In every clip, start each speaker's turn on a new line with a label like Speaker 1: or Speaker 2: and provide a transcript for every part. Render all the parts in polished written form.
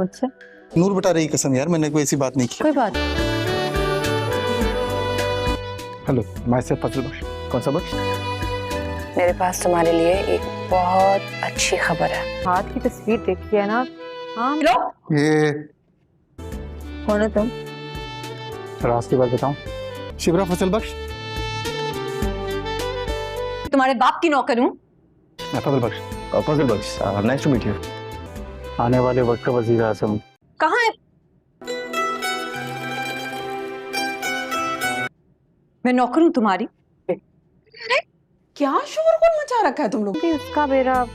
Speaker 1: मुझसे?
Speaker 2: नूर बता रही कसम यार, मैंने कोई ऐसी बात नहीं की।
Speaker 1: कोई बात।
Speaker 2: हेलो, मैं से फजल बख्श। कौन सा बख्श?
Speaker 3: मेरे पास तुम्हारे लिए एक बहुत अच्छी खबर है।
Speaker 1: हाथ की तस्वीर देखी है ना? हाँ।
Speaker 2: ये
Speaker 1: कौन है तुम?
Speaker 2: राज की बात बताऊं? शिबरा फजल बख्श।
Speaker 1: तुम्हारे बाप की नौकर हूँ।
Speaker 2: मैं फजल बख्श।
Speaker 4: फजल बख्श, नाइस टू मीट यू।
Speaker 2: आने वाले वक्त का वजीर आजम।
Speaker 1: कहाँ है? मैं नौकर हूँ तुम्हारी।
Speaker 5: क्या शोरगुल मचा रखा है तुम लोग?
Speaker 1: उसका मेरा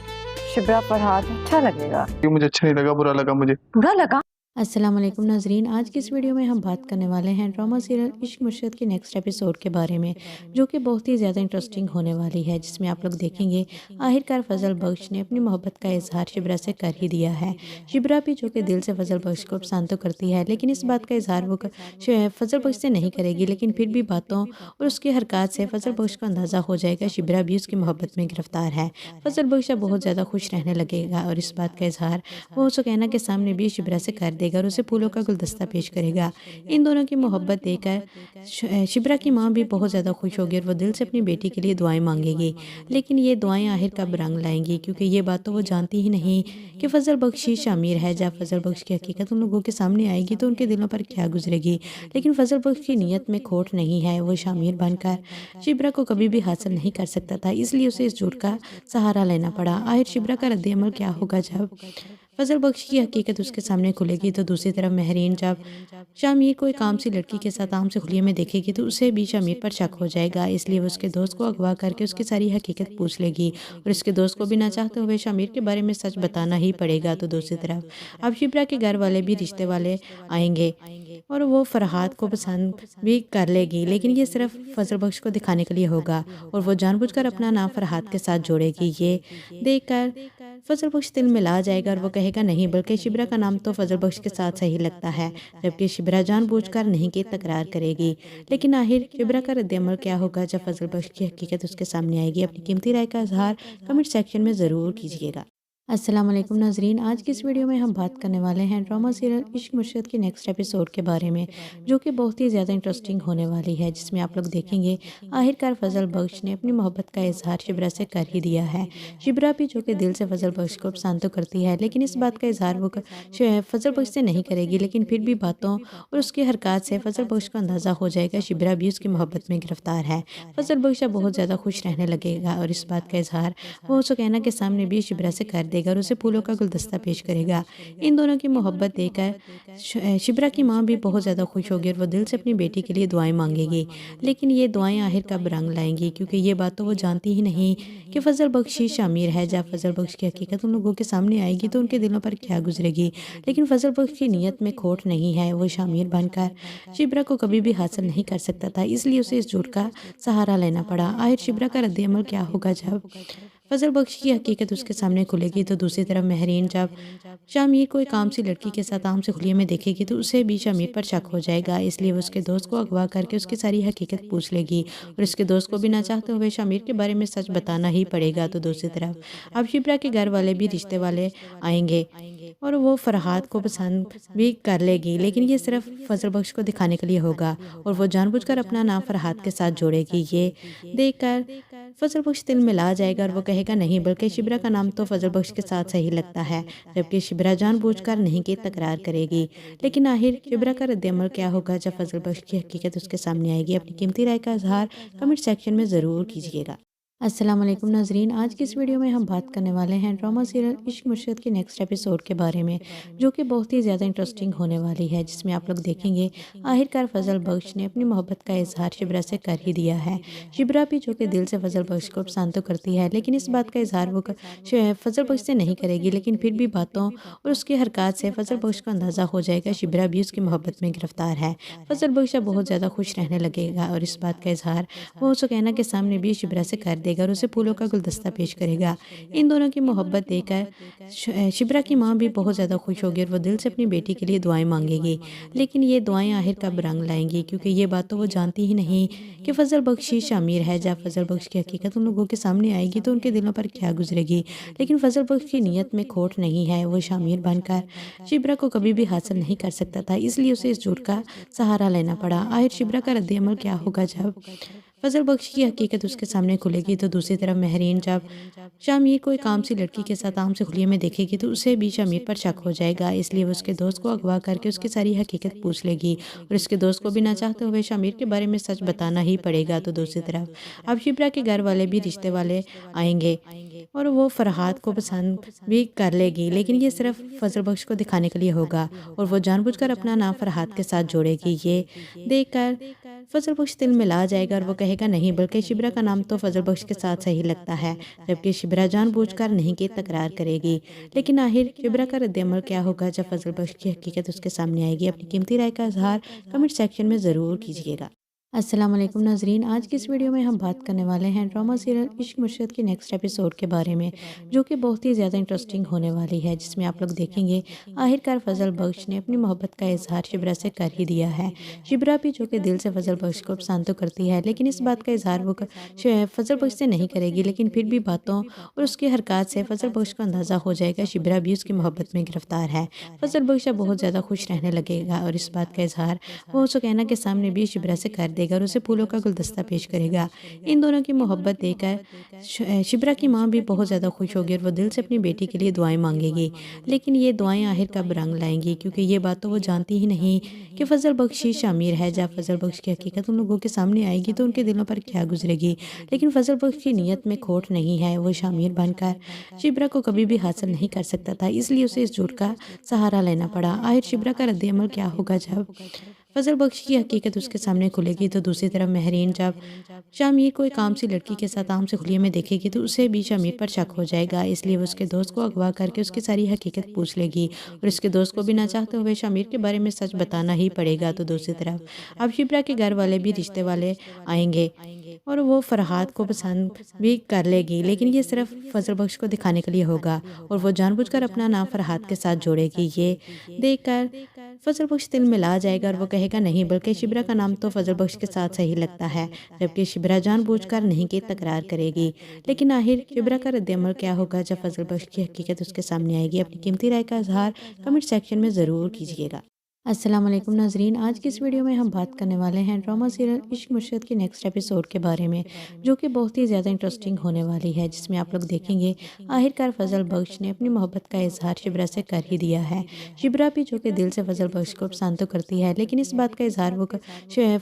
Speaker 1: शिबरा पर हाथ अच्छा लगेगा।
Speaker 2: ये मुझे अच्छा नहीं लगा, बुरा लगा मुझे।
Speaker 1: बुरा लगा?
Speaker 6: अस्सलाम वालेकुम नाजरीन, आज की इस वीडियो में हम बात करने वाले हैं ड्रामा सीरियल इश्क मुर्शिद के नेक्स्ट एपिसोड के बारे में, जो कि बहुत ही ज़्यादा इंटरेस्टिंग होने वाली है, जिसमें आप लोग देखेंगे आखिरकार फजल बख्श ने अपनी मोहब्बत का इजहार शिबरा से कर ही दिया है। शिबरा भी जो कि दिल से फजल बख्श को पसंद तो करती है, लेकिन इस बात का इजहार वो फजल बख्श से नहीं करेगी, लेकिन फिर भी बातों और उसकी हरकत से फजल बख्श को अंदाज़ा हो जाएगा शिबरा भी उसकी मोहब्बत में गिरफ्तार है। फजल बख्श बहुत ज़्यादा खुश रहने लगेगा और इस बात का इजहार वो सुकैना के सामने भी शिबरा से कर देगा और उसे फूलों का गुलदस्ता पेश करेगा। इन दोनों की मोहब्बत देखकर शिबरा की माँ भी बहुत ज़्यादा खुश होगी और वो दिल से अपनी बेटी के लिए दुआएं मांगेगी, लेकिन ये दुआएं आखिर कब रंग लाएंगी, क्योंकि ये बात तो वो जानती ही नहीं कि फजल बख्श ही शामिर है। जब फजल बख्श की हकीकत उन लोगों के सामने आएगी तो उनके दिलों पर क्या गुजरेगी, लेकिन फजल बख्श की नीयत में खोट नहीं है। वो शामिर बनकर शिबरा को कभी भी हासिल नहीं कर सकता था, इसलिए उसे इस झूठ का सहारा लेना पड़ा। आखिर शिबरा का रद्द-ए-अमल क्या होगा जब फजल बख्श की हकीकत उसके सामने खुलेगी? तो दूसरी तरफ महरीन जब शामिर को एक आम सी लड़की के साथ आम से खुलिये में देखेगी तो उसे भी शामिर पर शक हो जाएगा, इसलिए वो उसके दोस्त को अगवा करके उसकी सारी हकीकत पूछ लेगी और उसके दोस्त को भी ना चाहते हुए शामिर के बारे में सच बताना ही पड़ेगा। तो दूसरी तरफ अब शिबरा के घर वाले भी रिश्ते वाले आएंगे और वो फरहाद को पसंद भी कर लेगी, लेकिन ये सिर्फ फजल बख्श को दिखाने के लिए होगा और वो जानबूझकर अपना नाम फरहाद के साथ जोड़ेगी। ये देखकर फजल बख्श दिल में ला जाएगा और वो कहेगा नहीं, बल्कि शिबरा का नाम तो फजल बख्श के साथ सही लगता है, जबकि शिबरा जानबूझकर नहीं की तकरार करेगी। लेकिन आखिर शिबरा का रद्द-ए-अमल क्या होगा जब फजल बख्श की हकीकत उसके सामने आएगी? अपनी कीमती राय का इजहार कमेंट सेक्शन में ज़रूर कीजिएगा। अस्सलाम वालेकुम नाजरीन, आज की इस वीडियो में हम बात करने वाले हैं ड्रामा सीरियल इश्क मुर्शिद के नेक्स्ट एपिसोड के बारे में, जो कि बहुत ही ज़्यादा इंटरेस्टिंग होने वाली है, जिसमें आप लोग देखेंगे आखिरकार फजल बख्श ने अपनी मोहब्बत का इजहार शिबरा से कर ही दिया है। शिबरा भी जो कि दिल से फजल बख्श को पसंद तो करती है, लेकिन इस बात का इजहार वो फजल बख्श से नहीं करेगी, लेकिन फिर भी बातों और उसकी हरकत से फजल बख्श को अंदाज़ा हो जाएगा शिबरा भी उसकी मोहब्बत में गिरफ्तार है। फजल बख्श बहुत ज़्यादा खुश रहने लगेगा और इस बात का इजहार वो सुकैना के सामने भी शिबरा से कर देगा और उसे फूलों का गुलदस्ता पेश करेगा। इन दोनों की मोहब्बत देखकर शिबरा की माँ भी बहुत ज़्यादा खुश होगी और वो दिल से अपनी बेटी के लिए दुआएं मांगेगी, लेकिन ये दुआएं आखिर कब रंग लाएंगी, क्योंकि ये बात तो वो जानती ही नहीं कि फजल बख्श ही शामिर है। जब फजल बख्श की हकीकत उन लोगों के सामने आएगी तो उनके दिलों पर क्या गुजरेगी, लेकिन फजल बख्श की नीयत में खोट नहीं है। वो शामिर बनकर शिबरा को कभी भी हासिल नहीं कर सकता था, इसलिए उसे इस झूठ का सहारा लेना पड़ा। आखिर शिबरा का रद्द-ए-अमल क्या होगा जब फजल बख्श की हकीकत उसके सामने खुलेगी? तो दूसरी तरफ महरीन जब शामिर को एक आम सी लड़की के साथ आम से खुलिये में देखेगी तो उसे भी शामिर पर शक हो जाएगा, इसलिए वो उसके दोस्त को अगवा करके उसकी सारी हकीकत पूछ लेगी और उसके दोस्त को भी ना चाहते हुए शामिर के बारे में सच बताना ही पड़ेगा। तो दूसरी तरफ अब शिबरा के घर वाले भी रिश्ते वाले आएंगे और वो फरहाद को पसंद भी कर लेगी, लेकिन ये सिर्फ फजल बख्श को दिखाने के लिए होगा और वो जानबूझकर अपना नाम फरहाद के साथ जोड़ेगी। ये देखकर फजल बख्श दिल में ला जाएगा और वो कहेगा नहीं, बल्कि शिबरा का नाम तो फजल बख्श के साथ सही लगता है, जबकि शिबरा जानबूझकर नहीं की तकरार करेगी। लेकिन आखिर शिबरा का रद्द-ए-अमल क्या होगा जब फजल बख्श की हकीकत उसके सामने आएगी? अपनी कीमती राय का इजहार कमेंट सेक्शन में ज़रूर कीजिएगा। अस्सलाम वालेकुम नाजरीन, आज की इस वीडियो में हम बात करने वाले हैं ड्रामा सीरियल इश्क मुर्शिद के नेक्स्ट एपिसोड के बारे में, जो कि बहुत ही ज़्यादा इंटरेस्टिंग होने वाली है, जिसमें आप लोग देखेंगे आखिरकार फजल बख्श ने अपनी मोहब्बत का इजहार शिबरा से कर ही दिया है। शिबरा भी जो कि दिल से फजल बख्श को पसंद तो करती है, लेकिन इस बात का इजहार वो फजल बख्श से नहीं करेगी, लेकिन फिर भी बातों और उसकी हरकत से फजल बख्श को अंदाज़ा हो जाएगा शिबरा भी उसकी मोहब्बत में गिरफ्तार है। फजल बख्श बहुत ज़्यादा खुश रहने लगेगा और इस बात का इजहार वो सुकैना के सामने भी शिबरा से कर دے گا اور اسے پھولوں کا گلدستہ پیش کرے گا۔ ان دونوں کی محبت دیکھ کر شبرا کی ماں بھی بہت زیادہ خوش ہوگی اور وہ دل سے اپنی بیٹی کے لیے دعائیں مانگے گی، لیکن یہ دعائیں آخر کب رنگ لائیں گی، کیونکہ یہ بات تو وہ جانتی ہی نہیں کہ فضل بخش ہی شامیر ہے۔ جب فضل بخش کی حقیقت ان لوگوں کے سامنے آئے گی تو ان کے دلوں پر کیا گزرے گی، لیکن فضل بخش کی نیت میں کھوٹ نہیں ہے، وہ شامیر بن کر شبرا کو کبھی بھی حاصل نہیں کر سکتا تھا، اس لیے اسے اس جھوٹ کا سہارا لینا پڑا۔ آخر شبرا کا رد عمل کیا ہوگا جب فضل بخش کی حقیقت اس کے سامنے کھلے گی؟ تو دوسری طرف مہرین جب شامیر کو ایک عام سی لڑکی کے ساتھ عام سے خلیے میں دیکھے گی تو اسے بھی شامیر پر شک ہو جائے گا، اس لیے وہ اس کے دوست کو اغوا کر کے اس کی ساری حقیقت پوچھ لے گی اور اس کے دوست کو بھی نہ چاہتے ہوئے شامیر کے بارے میں سچ بتانا ہی پڑے گا۔ تو دوسری طرف اب شبرا کے گھر والے بھی رشتے والے آئیں گے اور وہ فرحات کو پسند بھی کر لے گی، لیکن یہ صرف فضل بخش کو دکھانے کے لیے ہوگا اور وہ جان بوجھ کر اپنا نام فرحات کے ساتھ جوڑے گی۔ یہ دیکھ کر فضل بخش دل میں لا جائے گا اور وہ کہے گا نہیں، بلکہ شبرا کا نام تو فضل بخش کے ساتھ صحیح لگتا ہے، جبکہ شبرا جان بوجھ کر نہیں کی تکرار کرے گی۔ لیکن آخر شبرا کا رد عمل کیا ہوگا جب فضل بخش کی حقیقت اس کے سامنے آئے گی؟ اپنی قیمتی رائے کا اظہار کمنٹ سیکشن میں ضرور کیجیے گا۔ السلام علیکم ناظرین، آج کی اس ویڈیو میں ہم بات کرنے والے ہیں ڈرامہ سیریل عشق مرشد کے نیکسٹ ایپیسوڈ کے بارے میں، جو کہ بہت ہی زیادہ انٹرسٹنگ ہونے والی ہے، جس میں آپ لوگ دیکھیں گے آخرکار فضل بخش نے اپنی محبت کا اظہار شبرا سے کر ہی دیا ہے۔ شبرا بھی جو کہ دل سے فضل بخش کو پسند تو کرتی ہے، لیکن اس بات کا اظہار وہ فضل بخش سے نہیں کرے گی، لیکن پھر بھی باتوں اور اس کی حرکات سے فضل بخش کو اندازہ ہو جائے گا شبرا بھی اس کی محبت میں گرفتار ہے۔ فضل بخش اب بہت زیادہ خوش رہنے لگے گا اور اس بات کا اظہار وہ سکینہ کے سامنے بھی شبرا سے کر دے گا اور اسے پھولوں کا گلدستہ پیش کرے گا۔ ان دونوں کی محبت دیکھ کر شبرا کی ماں بھی بہت زیادہ خوش ہوگی اور وہ دل سے اپنی بیٹی کے لیے دعائیں مانگے گی، لیکن یہ دعائیں آخر کب رنگ لائیں گی، کیونکہ یہ بات تو وہ جانتی ہی نہیں کہ فضل بخش ہی شامیر ہے۔ جب فضل بخش کی حقیقت ان لوگوں کے سامنے آئے گی تو ان کے دلوں پر کیا گزرے گی، لیکن فضل بخش کی نیت میں کھوٹ نہیں ہے، وہ شامیر بن کر شبرا کو کبھی بھی حاصل نہیں کر سکتا تھا، اس لیے اسے اس جھوٹ کا سہارا لینا پڑا۔ آخر شبرا کا رد عمل کیا ہوگا جب فضل بخش کی حقیقت اس کے سامنے کھلے گی؟ تو دوسری طرف مہرین جب شامیر کو ایک عام سی لڑکی کے ساتھ عام سے خلیے میں دیکھے گی تو اسے بھی شامیر پر شک ہو جائے گا، اس لیے وہ اس کے دوست کو اغوا کر کے اس کی ساری حقیقت پوچھ لے گی اور اس کے دوست کو بھی نہ چاہتے ہوئے شامیر کے بارے میں سچ بتانا ہی پڑے گا۔ تو دوسری طرف اب شبرا کے گھر والے بھی رشتے والے آئیں گے اور وہ فرحات کو پسند بھی کر لے گی، لیکن یہ صرف فضل بخش کو دکھانے کے لیے ہوگا اور وہ جان بوجھ کر اپنا نام فرحات کے ساتھ جوڑے گی۔ یہ دیکھ کر فضل بخش دل میں لا جائے گا اور وہ کہے گا نہیں، بلکہ شبرا کا نام تو فضل بخش کے ساتھ صحیح لگتا ہے، جبکہ شبرا جان بوجھ کر نہیں کی تکرار کرے گی۔ لیکن آخر شبرا کا رد عمل کیا ہوگا جب فضل بخش کی حقیقت اس کے سامنے آئے گی؟ اپنی قیمتی رائے کا اظہار کمنٹ سیکشن میں ضرور کیجیے گا۔ السلام علیکم ناظرین، آج کی اس ویڈیو میں ہم بات کرنے والے ہیں ڈرامہ سیریل عشق مرشد کے نیکسٹ ایپیسوڈ کے بارے میں، جو کہ بہت ہی زیادہ انٹرسٹنگ ہونے والی ہے، جس میں آپ لوگ دیکھیں گے آخرکار فضل بخش نے اپنی محبت کا اظہار شبرا سے کر ہی دیا ہے۔ شبرا بھی جو کہ دل سے فضل بخش کو پسند تو کرتی ہے، لیکن اس بات کا اظہار وہ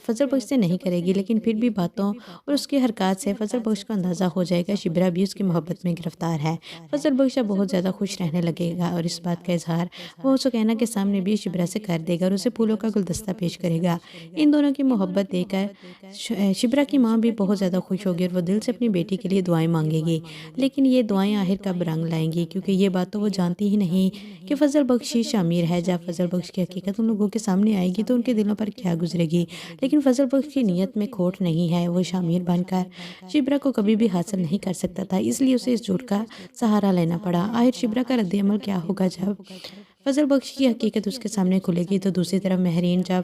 Speaker 6: فضل بخش سے نہیں کرے گی، لیکن پھر بھی باتوں اور اس کی حرکات سے فضل بخش کو اندازہ ہو جائے گا شبرا بھی اس کی محبت میں گرفتار ہے۔ فضل بخش اب بہت زیادہ خوش رہنے لگے گا اور اس بات کا اظہار وہ سکینہ کے سامنے بھی شبرا سے کر دے گا اور اسے پھولوں کا گلدستہ پیش کرے گا۔ ان دونوں کی محبت دیکھ کر شبرا کی ماں بھی بہت زیادہ خوش ہوگی اور وہ دل سے اپنی بیٹی کے لیے دعائیں مانگے گی، لیکن یہ دعائیں آخر کب رنگ لائیں گی، کیونکہ یہ بات تو وہ جانتی ہی نہیں کہ فضل بخش ہی شامیر ہے۔ جب فضل بخش کی حقیقت ان لوگوں کے سامنے آئے گی تو ان کے دلوں پر کیا گزرے گی، لیکن فضل بخش کی نیت میں کھوٹ نہیں ہے، وہ شامیر بن کر شبرا کو کبھی بھی حاصل نہیں کر سکتا تھا، اس لیے اسے اس جھوٹ کا سہارا لینا پڑا۔ آخر شبرا کا رد عمل کیا ہوگا جب فضل بخش کی حقیقت اس کے سامنے کھلے گی؟ تو دوسری طرف مہرین جب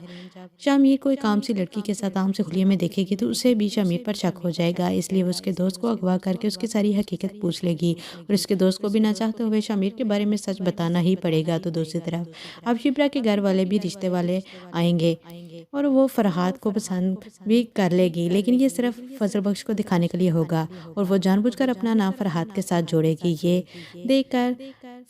Speaker 6: شامیر کو ایک عام سی لڑکی کے ساتھ عام سے خلیے میں دیکھے گی تو اسے بھی شامیر پر شک ہو جائے گا، اس لیے وہ اس کے دوست کو اغوا کر کے اس کی ساری حقیقت پوچھ لے گی اور اس کے دوست کو بھی نہ چاہتے ہوئے شامیر کے بارے میں سچ بتانا ہی پڑے گا۔ تو دوسری طرف اب شبرا کے گھر والے بھی رشتے والے آئیں گے اور وہ فرحات کو پسند بھی کر لے گی، لیکن یہ صرف فضل بخش کو دکھانے کے لیے ہوگا اور وہ جان بوجھ کر اپنا نام فرحات کے ساتھ جوڑے گی۔ یہ دیکھ کر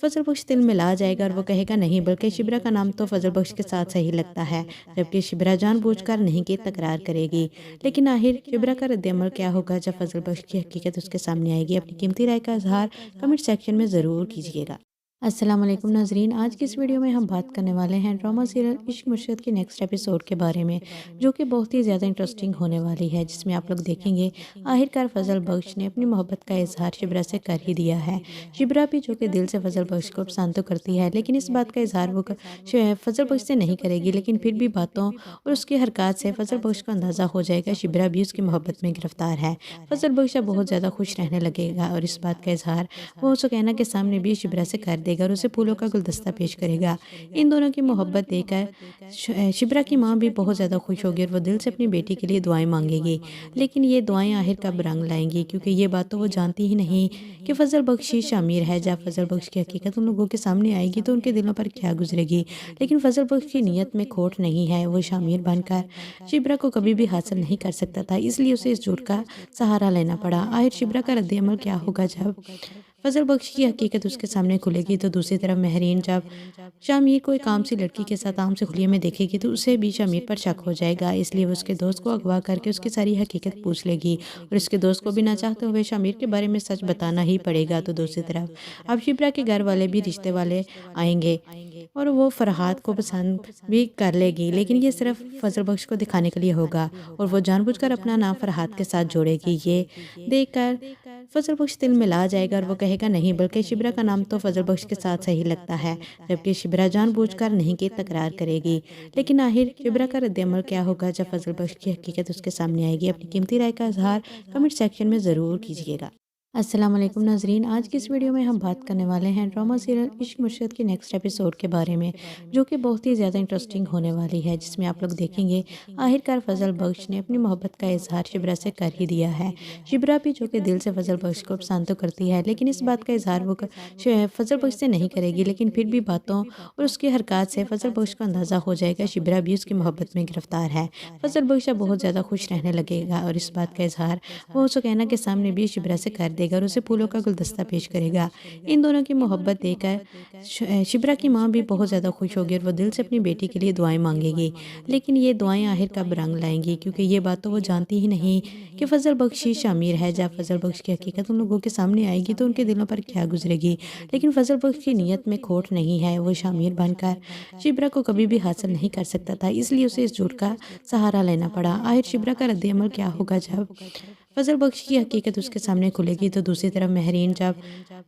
Speaker 6: فضل بخش دل میں لا جائے گا اور وہ کہے گا نہیں، بلکہ شبرا کا نام تو فضل بخش کے ساتھ صحیح لگتا ہے، جبکہ شبرا جان بوجھ کر نہیں کی تکرار کرے گی۔ لیکن آخر شبرا کا رد عمل کیا ہوگا جب فضل بخش کی حقیقت اس کے سامنے آئے گی؟ اپنی قیمتی رائے کا اظہار کمنٹ سیکشن میں ضرور کیجیے گا۔ अस्सलाम वालेकुम नाजरीन, आज की इस वीडियो में हम बात करने वाले हैं ड्रामा सीरियल इश्क मुर्शद के नेक्स्ट एपिसोड के बारे में, जो कि बहुत ही ज़्यादा इंटरेस्टिंग होने वाली है, जिसमें आप लोग देखेंगे आखिरकार फजल बख्श ने अपनी मोहब्बत का इजहार शिब्रा से कर ही दिया है। शिब्रा भी जो कि दिल से फजल बख्श को पसंद तो करती है, लेकिन इस बात का इजहार वो फजल बख्श से नहीं करेगी, लेकिन फिर भी बातों और उसकी हरकत से फजल बख्श को अंदाज़ा हो जाएगा शिब्रा भी उसकी मोहब्बत में गिरफ्तार है। फजल बख्श अब बहुत ज़्यादा खुश रहने लगेगा और इस बात का इजहार वो सुकैना के सामने भी शिब्रा से कर देगा और उसे फूलों का गुलदस्ता पेश करेगा। इन दोनों की मोहब्बत देखकर शिब्रा की माँ भी बहुत ज़्यादा खुश होगी और वो दिल से अपनी बेटी के लिए दुआएं मांगेगी, लेकिन ये दुआएं आखिर कब रंग लाएंगी, क्योंकि ये बात तो वो जानती ही नहीं कि फजल बख्श ही शामिर है। जब फजल बख्श की हकीकत उन लोगों के सामने आएगी तो उनके दिलों पर क्या गुजरेगी, लेकिन फजल बख्श की नीयत में खोट नहीं है। वो शामिर बनकर शिब्रा को कभी भी हासिल नहीं कर सकता था, इसलिए उसे इस झूठ का सहारा लेना पड़ा। आखिर शिब्रा का रद्द-ए-अमल क्या होगा जब फजल बख्श की हकीकत उसके सामने खुलेगी? तो दूसरी तरफ महरीन जब शामिर को एक काम सी लड़की के साथ आम से खुलिये में देखेगी तो उसे भी शामिर पर शक हो जाएगा, इसलिए वो उसके दोस्त को अगवा करके उसकी सारी हकीकत पूछ लेगी और उसके दोस्त को भी ना चाहते हुए शामिर के बारे में सच बताना ही पड़ेगा। तो दूसरी तरफ अब शिब्रा के घर वाले भी रिश्ते वाले आएंगे और वो फरहाद को पसंद भी कर लेगी, लेकिन ये सिर्फ फजल बख्श को दिखाने के लिए होगा और वो जानबूझकर अपना नाम फरहाद के साथ जोड़ेगी। ये देखकर फजल बख्श दिल में ला जाएगा और वो कहेगा नहीं, बल्कि शिब्रा का नाम तो फजल बख्श के साथ सही लगता है, जबकि शिब्रा जानबूझकर नहीं की तकरार करेगी। लेकिन आखिर शिब्रा का रद्द-ए-अमल क्या होगा जब फजल बख्श की हकीकत उसके सामने आएगी? अपनी कीमती राय का इजहार कमेंट सेक्शन में ज़रूर कीजिएगा। अस्सलाम वालेकुम नाजरीन, आज की इस वीडियो में हम बात करने वाले हैं ड्रामा सीरियल इश्क मुर्शद के नेक्स्ट एपिसोड के बारे में, जो कि बहुत ही ज़्यादा इंटरेस्टिंग होने वाली है, जिसमें आप लोग देखेंगे आखिरकार फजल बख्श ने अपनी मोहब्बत का इजहार शिब्रा से कर ही दिया है। शिब्रा भी जो कि दिल से फजल बख्श को पसंद तो करती है, लेकिन इस बात का इजहार वो फजल बख्श से नहीं करेगी, लेकिन फिर भी बातों और उसकी हरकत से फजल बख्श को अंदाज़ा हो जाएगा शिब्रा भी उसकी मोहब्बत में गिरफ्तार है। फजल बख्श अब बहुत ज़्यादा खुश रहने लगेगा और इस बात का इजहार वो सुकैना के सामने भी शिब्रा से कर देगा और उसे फूलों का गुलदस्ता पेश करेगा। इन दोनों की मोहब्बत देखकर शिब्रा की माँ भी बहुत ज़्यादा खुश होगी और वो दिल से अपनी बेटी के लिए दुआएं मांगेगी, लेकिन ये दुआएं आखिर कब रंग लाएंगी, क्योंकि ये बात तो वो जानती ही नहीं कि फजल बख्श ही शामिर है। जब फजल बख्श की हकीकत उन लोगों के सामने आएगी तो उनके दिलों पर क्या गुजरेगी, लेकिन फजल बख्श की नीयत में खोट नहीं है। वो शामिर बनकर शिब्रा को कभी भी हासिल नहीं कर सकता था, इसलिए उसे इस झूठ का सहारा लेना पड़ा। आखिर शिब्रा का रद्द-ए-अमल क्या होगा जब फजल बख्श की हकीकत उसके सामने खुलेगी? तो दूसरी तरफ महरीन जब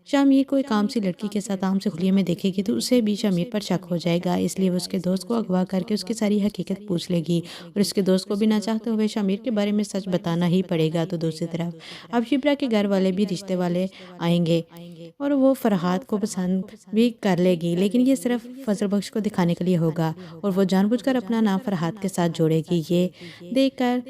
Speaker 6: शामिर को एक आम सी लड़की के साथ आम से खुलिये में देखेगी तो उसे भी शामिर पर शक हो जाएगा, इसलिए वो उसके दोस्त को अगवा करके उसकी सारी हकीकत पूछ लेगी और उसके दोस्त को भी ना चाहते हुए शामिर के बारे में सच बताना ही पड़ेगा। तो दूसरी तरफ अब शिब्रा के घर वाले भी रिश्ते वाले आएंगे और वो फरहाद को पसंद भी कर लेगी, लेकिन ये सिर्फ फजल बख्श को दिखाने के लिए होगा और वो जानबूझकर अपना नाम फरहाद के साथ जोड़ेगी। ये देखकर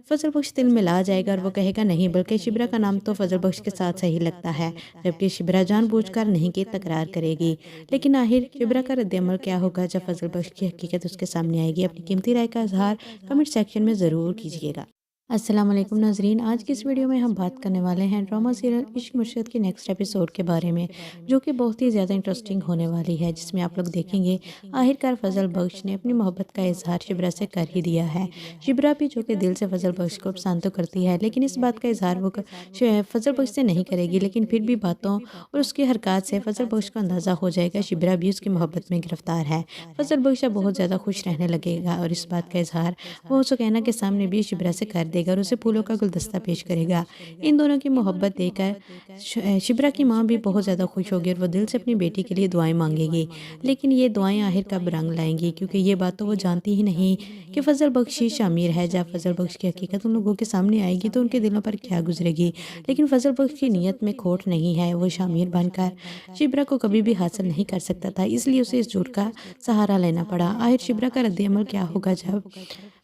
Speaker 6: फजल बख्श दिल में ला जाएगा और वो कहेगा नहीं, बल्कि शिब्रा का नाम तो फजल बख्श के साथ सही लगता है, जबकि शिब्रा जानबूझकर नहीं की तकरार करेगी। लेकिन आखिर शिब्रा का रद्द-ए-अमल क्या होगा जब फजल बख्श की हकीकत उसके सामने आएगी? अपनी कीमती राय का इजहार कमेंट सेक्शन में ज़रूर कीजिएगा। अस्सलाम वालेकुम नाजरीन, आज की इस वीडियो में हम बात करने वाले हैं ड्रामा सीरियल इश्क मुर्शद के नेक्स्ट एपिसोड के बारे में, जो कि बहुत ही ज़्यादा इंटरेस्टिंग होने वाली है, जिसमें आप लोग देखेंगे आखिरकार फजल बख्श ने अपनी मोहब्बत का इजहार शिब्रा से कर ही दिया है। शिब्रा भी जो कि दिल से फजल बख्श को पसंद तो करती है, लेकिन इस बात का इजहार वो फजल बख्श से नहीं करेगी, लेकिन फिर भी बातों और उसकी हरकत से फजल बख्श को अंदाज़ा हो जाएगा शिब्रा भी उसकी मोहब्बत में गिरफ्तार है। फजल बख्श अब बहुत ज़्यादा खुश रहने लगेगा और इस बात का इजहार वो सुकैना के सामने भी शिब्रा से कर देगा और उसे फूलों का गुलदस्ता पेश करेगा। इन दोनों की मोहब्बत देखकर शिब्रा की माँ भी बहुत ज़्यादा खुश होगी और वो दिल से अपनी बेटी के लिए दुआएं मांगेगी, लेकिन ये दुआएं आखिर कब रंग लाएंगी, क्योंकि ये बात तो वो जानती ही नहीं कि फजल बख्श ही शामिर है। जब फजल बख्श की हकीकत उन लोगों के सामने आएगी तो उनके दिलों पर क्या गुजरेगी, लेकिन फजल बख्श की नीयत में खोट नहीं है। वो शामिर बनकर शिब्रा को कभी भी हासिल नहीं कर सकता था, इसलिए उसे इस झूठ का सहारा लेना पड़ा। आखिर शिब्रा का रद्द-ए-अमल क्या होगा जब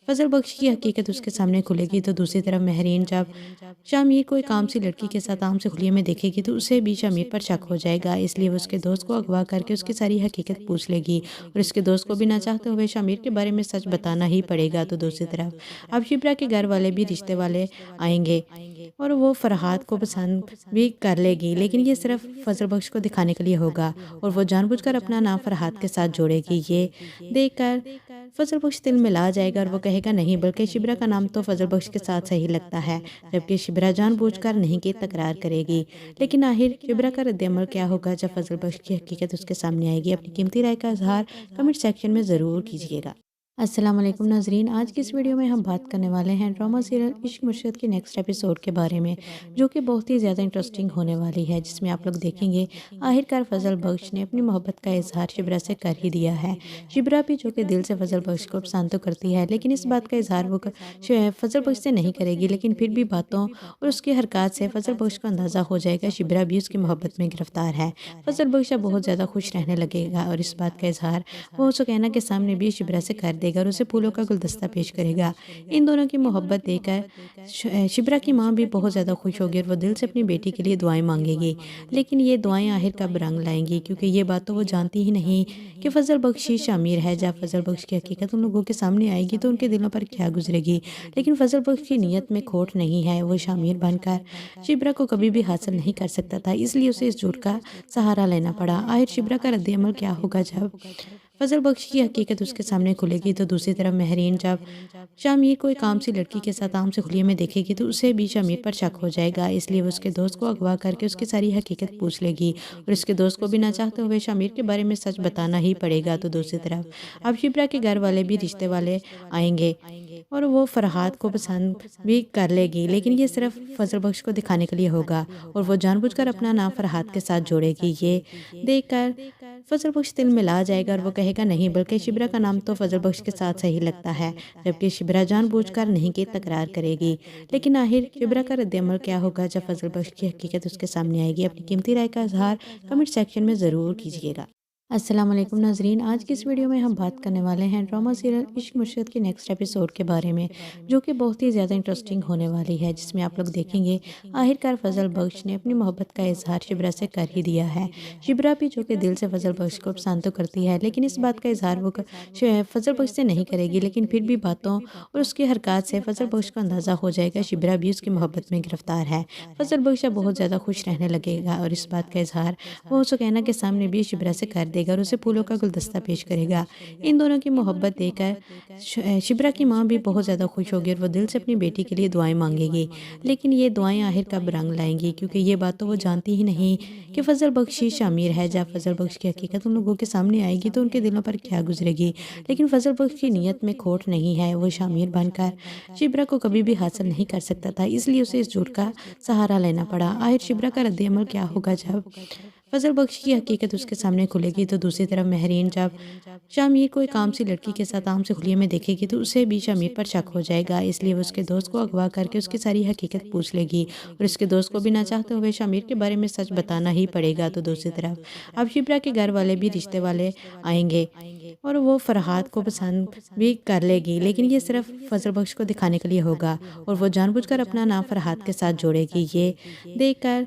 Speaker 6: फजल बख्श की हकीकत उसके सामने खुलेगी? तो दूसरी तरफ महरीन जब शामिर को एक आम सी लड़की के साथ आम से खुलिये में देखेगी तो उसे भी शामिर पर शक हो जाएगा, इसलिए वो उसके दोस्त को अगवा करके उसकी सारी हकीकत पूछ लेगी और उसके दोस्त को भी ना चाहते हुए शामिर के बारे में सच बताना ही पड़ेगा। तो दूसरी तरफ अब शिब्रा के घर वाले भी रिश्ते वाले आएंगे और वो फरहाद को पसंद भी कर लेगी, लेकिन ये सिर्फ फजल बख्श को दिखाने के लिए होगा और वो जानबूझकर अपना नाम फरहाद के साथ जोड़ेगी। ये देखकर फजल बख्श दिल मिला जाएगा और वो कहेगा नहीं, बल्कि शिबरा का नाम तो फजल बख्श के साथ सही लगता है, जबकि शिबरा जानबूझकर नहीं की तकरार करेगी। लेकिन आखिर शिबरा का रद्द-ए-अमल क्या होगा जब फजल बख्श की हकीकत उसके सामने आएगी? अपनी कीमती राय का इजहार कमेंट सेक्शन में ज़रूर कीजिएगा। अस्सलाम वालेकुम नाजरीन, आज की इस वीडियो में हम बात करने वाले हैं ड्रामा सीरियल इश्क मुर्शद के नेक्स्ट एपिसोड के बारे में, जो कि बहुत ही ज़्यादा इंटरेस्टिंग होने वाली है, जिसमें आप लोग देखेंगे आखिरकार फजल बख्श ने अपनी मोहब्बत का इजहार शिबरा से कर ही दिया है। शिबरा भी जो कि दिल से फजल बख्श को पसंद तो करती है, लेकिन इस बात का इजहार वो फजल बख्श से नहीं करेगी, लेकिन फिर भी बातों और उसकी हरकत से फजल बख्श को अंदाज़ा हो जाएगा शिबरा भी उसकी मोहब्बत में गिरफ्तार है। फजल बख्श अब बहुत ज़्यादा खुश रहने लगेगा और इस बात का इजहार वो सुकैना के सामने भी शिबरा से कर देगा और उसे फूलों का गुलदस्ता पेश करेगा। इन दोनों की मोहब्बत देखकर शिबरा की माँ भी बहुत ज़्यादा खुश होगी और वो दिल से अपनी बेटी के लिए दुआएं मांगेगी। लेकिन ये दुआएं आखिर कब रंग लाएंगी, क्योंकि ये बात तो वो जानती ही नहीं कि फजल बख्श ही शामिर है। जब फजल बख्श की हकीकत उन लोगों के सामने आएगी तो उनके दिलों पर क्या गुजरेगी। लेकिन फजल बख्श की नीयत में खोट नहीं है, वो शामिर बनकर शिबरा को कभी भी हासिल नहीं कर सकता था, इसलिए उसे इस झूठ का सहारा लेना पड़ा। आखिर शिबरा का रद्द-ए-अमल क्या होगा जब फजल बख्श की हकीकत उसके सामने खुलेगी? तो दूसरी तरफ महरीन जब शामिर को एक आम सी लड़की के साथ आम से खुलिये में देखेगी तो उसे भी शामिर पर शक हो जाएगा, इसलिए वो उसके दोस्त को अगवा करके उसकी सारी हकीकत पूछ लेगी और उसके दोस्त को भी ना चाहते हुए शामिर के बारे में सच बताना ही पड़ेगा। तो दूसरी तरफ अब शिबरा के घर वाले भी रिश्ते वाले आएंगे और वो फरहाद को पसंद भी कर लेगी, लेकिन ये सिर्फ फजल बख्श को दिखाने के लिए होगा और वो जानबूझकर अपना नाम फरहाद के साथ जोड़ेगी। ये देखकर फजल बख्श दिल मिला जाएगा और वो कहेगा नहीं, बल्कि शिबरा का नाम तो फजल बख्श के साथ सही लगता है, जबकि शिबरा जानबूझकर नहीं की तकरार करेगी। लेकिन आखिर शिबरा का रद्द-ए-अमल क्या होगा जब फजल बख्श की हकीकत उसके सामने आएगी? अपनी कीमती राय का इजहार कमेंट सेक्शन में ज़रूर कीजिएगा। अस्सलाम वालेकुम नाजरीन, आज की इस वीडियो में हम बात करने वाले हैं ड्रामा सीरियल इश्क मुर्शद के नेक्स्ट एपिसोड के बारे में, जो कि बहुत ही ज़्यादा इंटरेस्टिंग होने वाली है, जिसमें आप लोग देखेंगे आखिरकार फजल बख्श ने अपनी मोहब्बत का इजहार शिबरा से कर ही दिया है। शिबरा भी जो कि दिल से फजल बख्श को पसंद तो करती है, लेकिन इस बात का इजहार वो फजल बख्श से नहीं करेगी, लेकिन फिर भी बातों और उसकी हरकत से फजल बख्श को अंदाज़ा हो जाएगा शिबरा भी उसकी मोहब्बत में गिरफ्तार है। फजल बख्श अब बहुत ज़्यादा खुश रहने लगेगा और इस बात का इजहार वो सुकैना के सामने भी शिबरा से कर देगा और उसे फूलों का गुलदस्ता पेश करेगा। इन दोनों की मोहब्बत देखकर शिबरा की माँ भी बहुत ज़्यादा खुश होगी और वो दिल से अपनी बेटी के लिए दुआएं मांगेगी। लेकिन ये दुआएं आखिर कब रंग लाएंगी, क्योंकि ये बात तो वो जानती ही नहीं कि फजल बख्श ही शामिर है। जब फजल बख्श की हकीकत उन लोगों के सामने आएगी तो उनके दिलों पर क्या गुजरेगी। लेकिन फजल बख्श की नीयत में खोट नहीं है, वो शामिर बनकर शिबरा को कभी भी हासिल नहीं कर सकता था, इसलिए उसे इस झूठ का सहारा लेना पड़ा। आखिर शिबरा का रद्द-ए-अमल क्या होगा जब फजल बख्श की हकीकत उसके सामने खुलेगी? तो दूसरी तरफ महरीन जब शामिर को एक आम सी लड़की के साथ आम से खुलिये में देखेगी तो उसे भी शामिर पर शक हो जाएगा, इसलिए वो उसके दोस्त को अगवा करके उसकी सारी हकीकत पूछ लेगी और उसके दोस्त को भी ना चाहते हुए शामिर के बारे में सच बताना ही पड़ेगा। तो दूसरी तरफ अब शिबरा के घर वाले भी रिश्ते वाले आएंगे और वो फरहाद को पसंद भी कर लेगी, लेकिन ये सिर्फ फजल बख्श को दिखाने के लिए होगा और वो जानबूझकर अपना नाम फरहाद के साथ जोड़ेगी। ये देखकर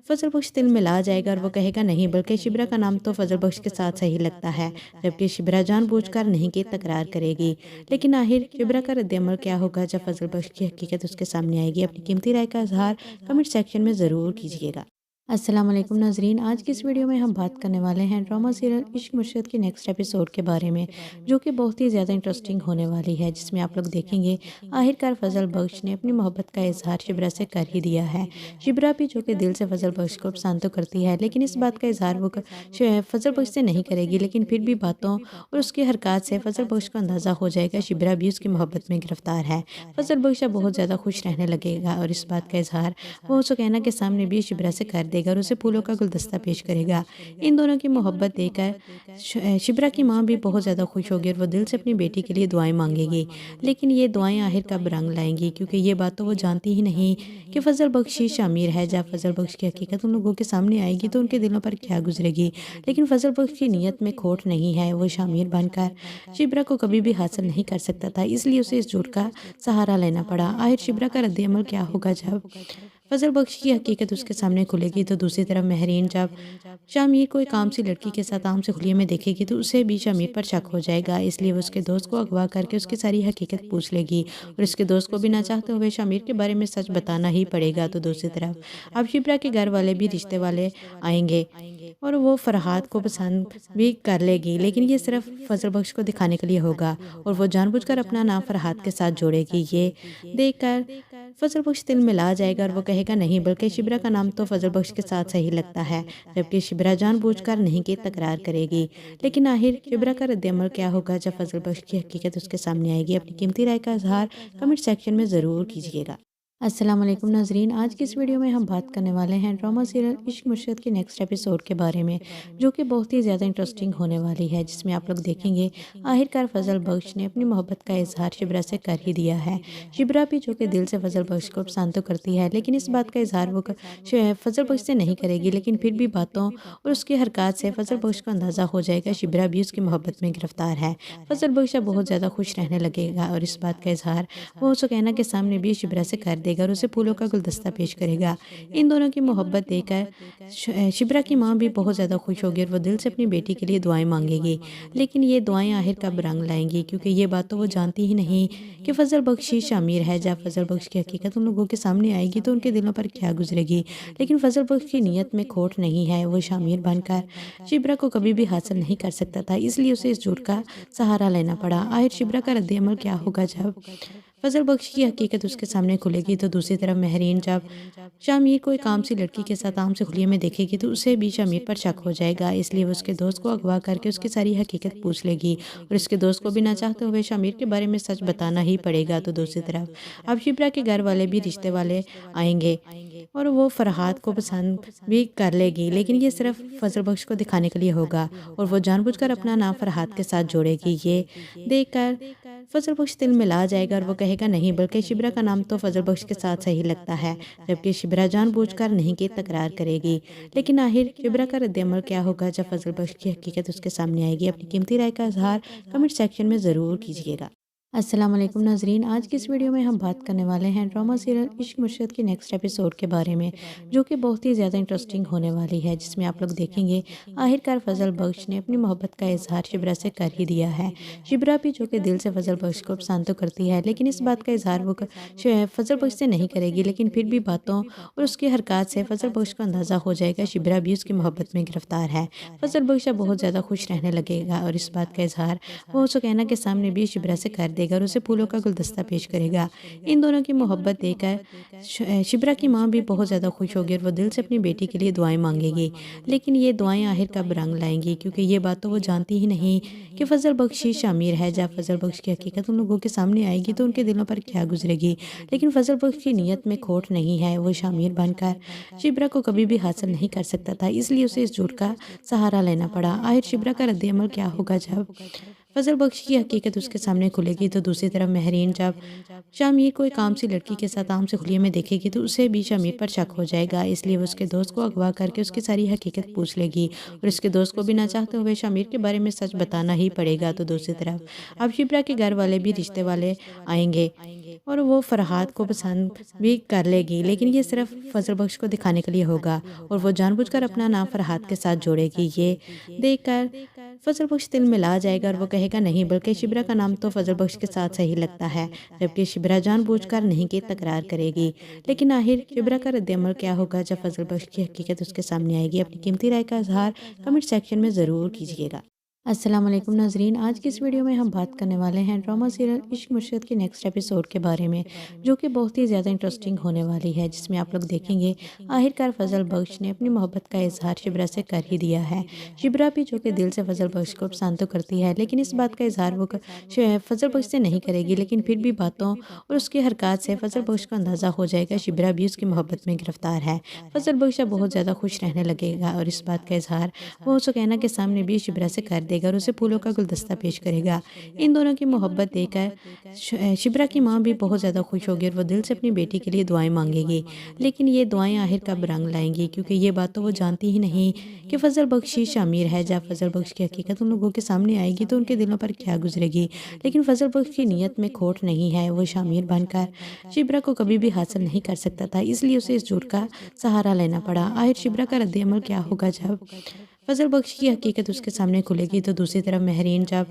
Speaker 6: फजल बख्श दिल मिला जाएगा और वो कहेगा नहीं, बल्कि शिबरा का नाम तो फजल बख्श के साथ सही लगता है, जबकि शिबरा जानबूझकर नहीं की तकरार करेगी। लेकिन आखिर शिबरा का रद्द-ए-अमल क्या होगा जब फजल बख्श की हकीकत उसके सामने आएगी? अपनी कीमती राय का इजहार कमेंट सेक्शन में ज़रूर कीजिएगा। अस्सलाम वालेकुम नाजरीन, आज की इस वीडियो में हम बात करने वाले हैं ड्रामा सीरियल इश्क मुर्शद के नेक्स्ट एपिसोड के बारे में, जो कि बहुत ही ज़्यादा इंटरेस्टिंग होने वाली है, जिसमें आप लोग देखेंगे आखिरकार फजल बख्श ने अपनी मोहब्बत का इजहार शिबरा से कर ही दिया है। शिबरा भी जो कि दिल से फजल बख्श को पसंद तो करती है, लेकिन इस बात का इजहार वो फजल बख्श से नहीं करेगी, लेकिन फिर भी बातों और उसकी हरकत से फजल बख्श को अंदाज़ा हो जाएगा शिबरा भी उसकी मोहब्बत में गिरफ्तार है। फजल बख्श अब बहुत ज़्यादा खुश रहने लगेगा और इस बात का इजहार वो सुकैना के सामने भी शिबरा से कर देगा और उसे फूलों का गुलदस्ता पेश करेगा। इन दोनों की मोहब्बत देखकर शिबरा की माँ भी बहुत ज़्यादा खुश होगी और वो दिल से अपनी बेटी के लिए दुआएं मांगेगी। लेकिन ये दुआएं आखिर कब रंग लाएंगी, क्योंकि ये बात तो वो जानती ही नहीं कि फजल बख्श ही शामिर है। जब फजल बख्श की हकीकत उन लोगों के सामने आएगी तो उनके दिलों पर क्या गुजरेगी। लेकिन फजल बख्श की नीयत में खोट नहीं है, वो शामिर बनकर शिबरा को कभी भी हासिल नहीं कर सकता था, इसलिए उसे इस झूठ का सहारा लेना पड़ा। आखिर शिबरा का रद्द-ए-अमल क्या होगा जब فضل بخش کی حقیقت اس کے سامنے کھلے گی تو دوسری طرف مہرین جب شامیر کو ایک عام سی لڑکی کے ساتھ عام سے خلیے میں دیکھے گی تو اسے بھی شامیر پر شک ہو جائے گا، اس لیے وہ اس کے دوست کو اغوا کر کے اس کی ساری حقیقت پوچھ لے گی اور اس کے دوست کو بھی نہ چاہتے ہوئے شامیر کے بارے میں سچ بتانا ہی پڑے گا۔ تو دوسری طرف اب شبرا کے گھر والے بھی رشتے والے آئیں گے اور وہ فرحات کو پسند بھی کر لے گی، لیکن یہ صرف فضل بخش کو دکھانے کے لیے ہوگا اور وہ جان بوجھ کر اپنا نام فرحات کے ساتھ جوڑے گی۔ یہ دیکھ کر فضل بخش دل میں لا جائے گا اور وہ کہے گا نہیں، بلکہ شبرا کا نام تو فضل بخش کے ساتھ صحیح لگتا ہے، جبکہ شبرا جان بوجھ کر نہیں کی تکرار کرے گی۔ لیکن آخر شبرا کا رد عمل کیا ہوگا جب فضل بخش کی حقیقت اس کے سامنے آئے گی؟ اپنی قیمتی رائے کا اظہار کمنٹ سیکشن میں ضرور کیجیے گا۔ السلام علیکم ناظرین، آج کی اس ویڈیو میں ہم بات کرنے والے ہیں ڈرامہ سیریل عشق مرشد کے نیکسٹ ایپیسوڈ کے بارے میں، جو کہ بہت ہی زیادہ انٹرسٹنگ ہونے والی ہے، جس میں آپ لوگ دیکھیں گے آخرکار فضل بخش نے اپنی محبت کا اظہار شبرا سے کر ہی دیا ہے۔ شبرا بھی جو کہ دل سے فضل بخش کو پسند تو کرتی ہے، لیکن اس بات کا اظہار وہ فضل بخش سے نہیں کرے گی، لیکن پھر بھی باتوں اور اس کی حرکات سے فضل بخش کو اندازہ ہو جائے گا شبرا بھی اس کی محبت میں گرفتار ہے۔ فضل بخش اب بہت زیادہ خوش رہنے لگے گا اور اس بات کا اظہار وہ سکینہ کے سامنے بھی شبرا سے کر دے گا اور اسے پھولوں کا گلدستہ پیش کرے گا۔ ان دونوں کی محبت دیکھ کر شبرا کی ماں بھی بہت زیادہ خوش ہوگی اور وہ دل سے اپنی بیٹی کے لیے دعائیں مانگے گی، لیکن یہ دعائیں آخر کب رنگ لائیں گی، کیونکہ یہ بات تو وہ جانتی ہی نہیں کہ فضل بخش ہی شامیر ہے۔ جب فضل بخش کی حقیقت ان لوگوں کے سامنے آئے گی تو ان کے دلوں پر کیا گزرے گی، لیکن فضل بخش کی نیت میں کھوٹ نہیں ہے، وہ شامیر بن کر شبرا کو کبھی بھی حاصل نہیں کر سکتا تھا، اس لیے اسے اس جھوٹ کا سہارا لینا پڑا۔ آخر شبرا کا رد عمل کیا ہوگا جب فضل بخش کی حقیقت اس کے سامنے کھلے گی؟ تو دوسری طرف مہرین جب شامیر کو ایک عام سی لڑکی کے ساتھ عام سے خلیے میں دیکھے گی تو اسے بھی شامیر پر شک ہو جائے گا، اس لیے وہ اس کے دوست کو اغوا کر کے اس کی ساری حقیقت پوچھ لے گی اور اس کے دوست کو بھی نہ چاہتے ہوئے شامیر کے بارے میں سچ بتانا ہی پڑے گا۔ تو دوسری طرف اب شبرا کے گھر والے بھی رشتے والے آئیں گے اور وہ فرحات کو پسند بھی کر لے گی، لیکن یہ صرف فضل بخش کو دکھانے کے لیے ہوگا اور وہ جان بوجھ کر اپنا نام فرحات کے ساتھ جوڑے گی۔ یہ دیکھ کر فضل بخش دل میں لا جائے گا اور وہ کہے گا نہیں، بلکہ شبرا کا نام تو فضل بخش کے ساتھ صحیح لگتا ہے، جبکہ شبرا جان بوجھ کر نہیں کی تکرار کرے گی۔ لیکن آخر شبرا کا رد عمل کیا ہوگا جب فضل بخش کی حقیقت اس کے سامنے آئے گی؟ اپنی قیمتی رائے کا اظہار کمنٹ سیکشن میں ضرور کیجیے گا۔ السلام علیکم ناظرین، آج کی اس ویڈیو میں ہم بات کرنے والے ہیں ڈرامہ سیریل عشق مرشد کے نیکسٹ ایپیسوڈ کے بارے میں، جو کہ بہت ہی زیادہ انٹرسٹنگ ہونے والی ہے، جس میں آپ لوگ دیکھیں گے آخرکار فضل بخش نے اپنی محبت کا اظہار شبرا سے کر ہی دیا ہے۔ شبرا بھی جو کہ دل سے فضل بخش کو پسند تو کرتی ہے، لیکن اس بات کا اظہار وہ فضل بخش سے نہیں کرے گی، لیکن پھر بھی باتوں اور اس کی حرکات سے فضل بخش کو اندازہ ہو جائے گا شبرا بھی اس کی محبت میں گرفتار ہے۔ فضل بخش اب بہت زیادہ خوش رہنے لگے گا اور اس بات کا اظہار وہ سکینہ کے سامنے بھی شبرا سے کر دے گا اور اسے پھولوں کا گلدستہ پیش کرے گا۔ ان دونوں کی محبت دیکھ کر شبرا کی ماں بھی بہت زیادہ خوش ہوگی اور وہ دل سے اپنی بیٹی کے لیے دعائیں مانگے گی، لیکن یہ دعائیں آخر کب رنگ لائیں گی، کیونکہ یہ بات تو وہ جانتی ہی نہیں کہ فضل بخش ہی شامیر ہے۔ جب فضل بخش کی حقیقت ان لوگوں کے سامنے آئے گی تو ان کے دلوں پر کیا گزرے گی، لیکن فضل بخش کی نیت میں کھوٹ نہیں ہے، وہ شامیر بن کر شبرا کو کبھی بھی حاصل نہیں کر سکتا تھا، اس لیے اسے اس جھوٹ کا سہارا لینا پڑا۔ آخر شبرا کا رد عمل کیا ہوگا جب فضل بخش کی حقیقت اس کے سامنے کھلے گی؟ تو دوسری طرف مہرین جب شامیر کو ایک عام سی لڑکی کے ساتھ عام سے خلیے میں دیکھے گی تو اسے بھی شامیر پر شک ہو جائے گا، اس لیے وہ اس کے دوست کو اغوا کر کے اس کی ساری حقیقت پوچھ لے گی اور اس کے دوست کو بھی نہ چاہتے ہوئے شامیر کے بارے میں سچ بتانا ہی پڑے گا۔ تو دوسری طرف اب شبرا کے گھر والے بھی رشتے والے آئیں گے اور وہ فرحات کو پسند بھی کر لے گی، لیکن یہ صرف فضل بخش کو دکھانے کے لیے ہوگا اور وہ جان بوجھ کر اپنا نام فرحات کے ساتھ جوڑے گی۔ یہ دیکھ کر فضل بخش دل میں لا جائے گا اور وہ کہے گا نہیں، بلکہ شبرا کا نام تو فضل بخش کے ساتھ صحیح لگتا ہے، جبکہ شبرا جان بوجھ کر نہیں کی تکرار کرے گی۔ لیکن آخر شبرا کا رد عمل کیا ہوگا جب فضل بخش کی حقیقت اس کے سامنے آئے گی؟ اپنی قیمتی رائے کا اظہار کمنٹ سیکشن میں ضرور کیجیے گا۔ السلام علیکم ناظرین، آج کی اس ویڈیو میں ہم بات کرنے والے ہیں ڈرامہ سیریل عشق مرشد کے نیکسٹ ایپیسوڈ کے بارے میں، جو کہ بہت ہی زیادہ انٹرسٹنگ ہونے والی ہے، جس میں آپ لوگ دیکھیں گے آخرکار فضل بخش نے اپنی محبت کا اظہار شبرا سے کر ہی دیا ہے۔ شبرا بھی جو کہ دل سے فضل بخش کو پسند تو کرتی ہے، لیکن اس بات کا اظہار وہ فضل بخش سے نہیں کرے گی، لیکن پھر بھی باتوں اور اس کی حرکات سے فضل بخش کو اندازہ ہو جائے گا شبرا بھی اس کی محبت میں گرفتار ہے۔ فضل بخش اب بہت زیادہ خوش رہنے لگے گا اور اس بات کا اظہار وہ سکینہ کے سامنے بھی شبرا سے کر دے دے گا اور اسے پھولوں کا گلدستہ پیش کرے گا۔ ان دونوں کی محبت دیکھ کر شبرا کی ماں بھی بہت زیادہ خوش ہوگی اور وہ دل سے اپنی بیٹی کے لیے دعائیں مانگے گی، لیکن یہ دعائیں آخر کب رنگ لائیں گی، کیونکہ یہ بات تو وہ جانتی ہی نہیں کہ فضل بخش شامیر ہے۔ جب فضل بخش کی حقیقت ان لوگوں کے سامنے آئے گی تو ان کے دلوں پر کیا گزرے گی، لیکن فضل بخش کی نیت میں کھوٹ نہیں ہے۔ وہ شامیر بن کر شبرا کو کبھی بھی حاصل نہیں کر سکتا تھا، اس لیے اسے اس جھوٹ کا سہارا لینا پڑا۔ آخر شبرا کا رد عمل کیا ہوگا جب فضل بخش کی حقیقت اس کے سامنے کھلے گی؟ تو دوسری طرف مہرین جب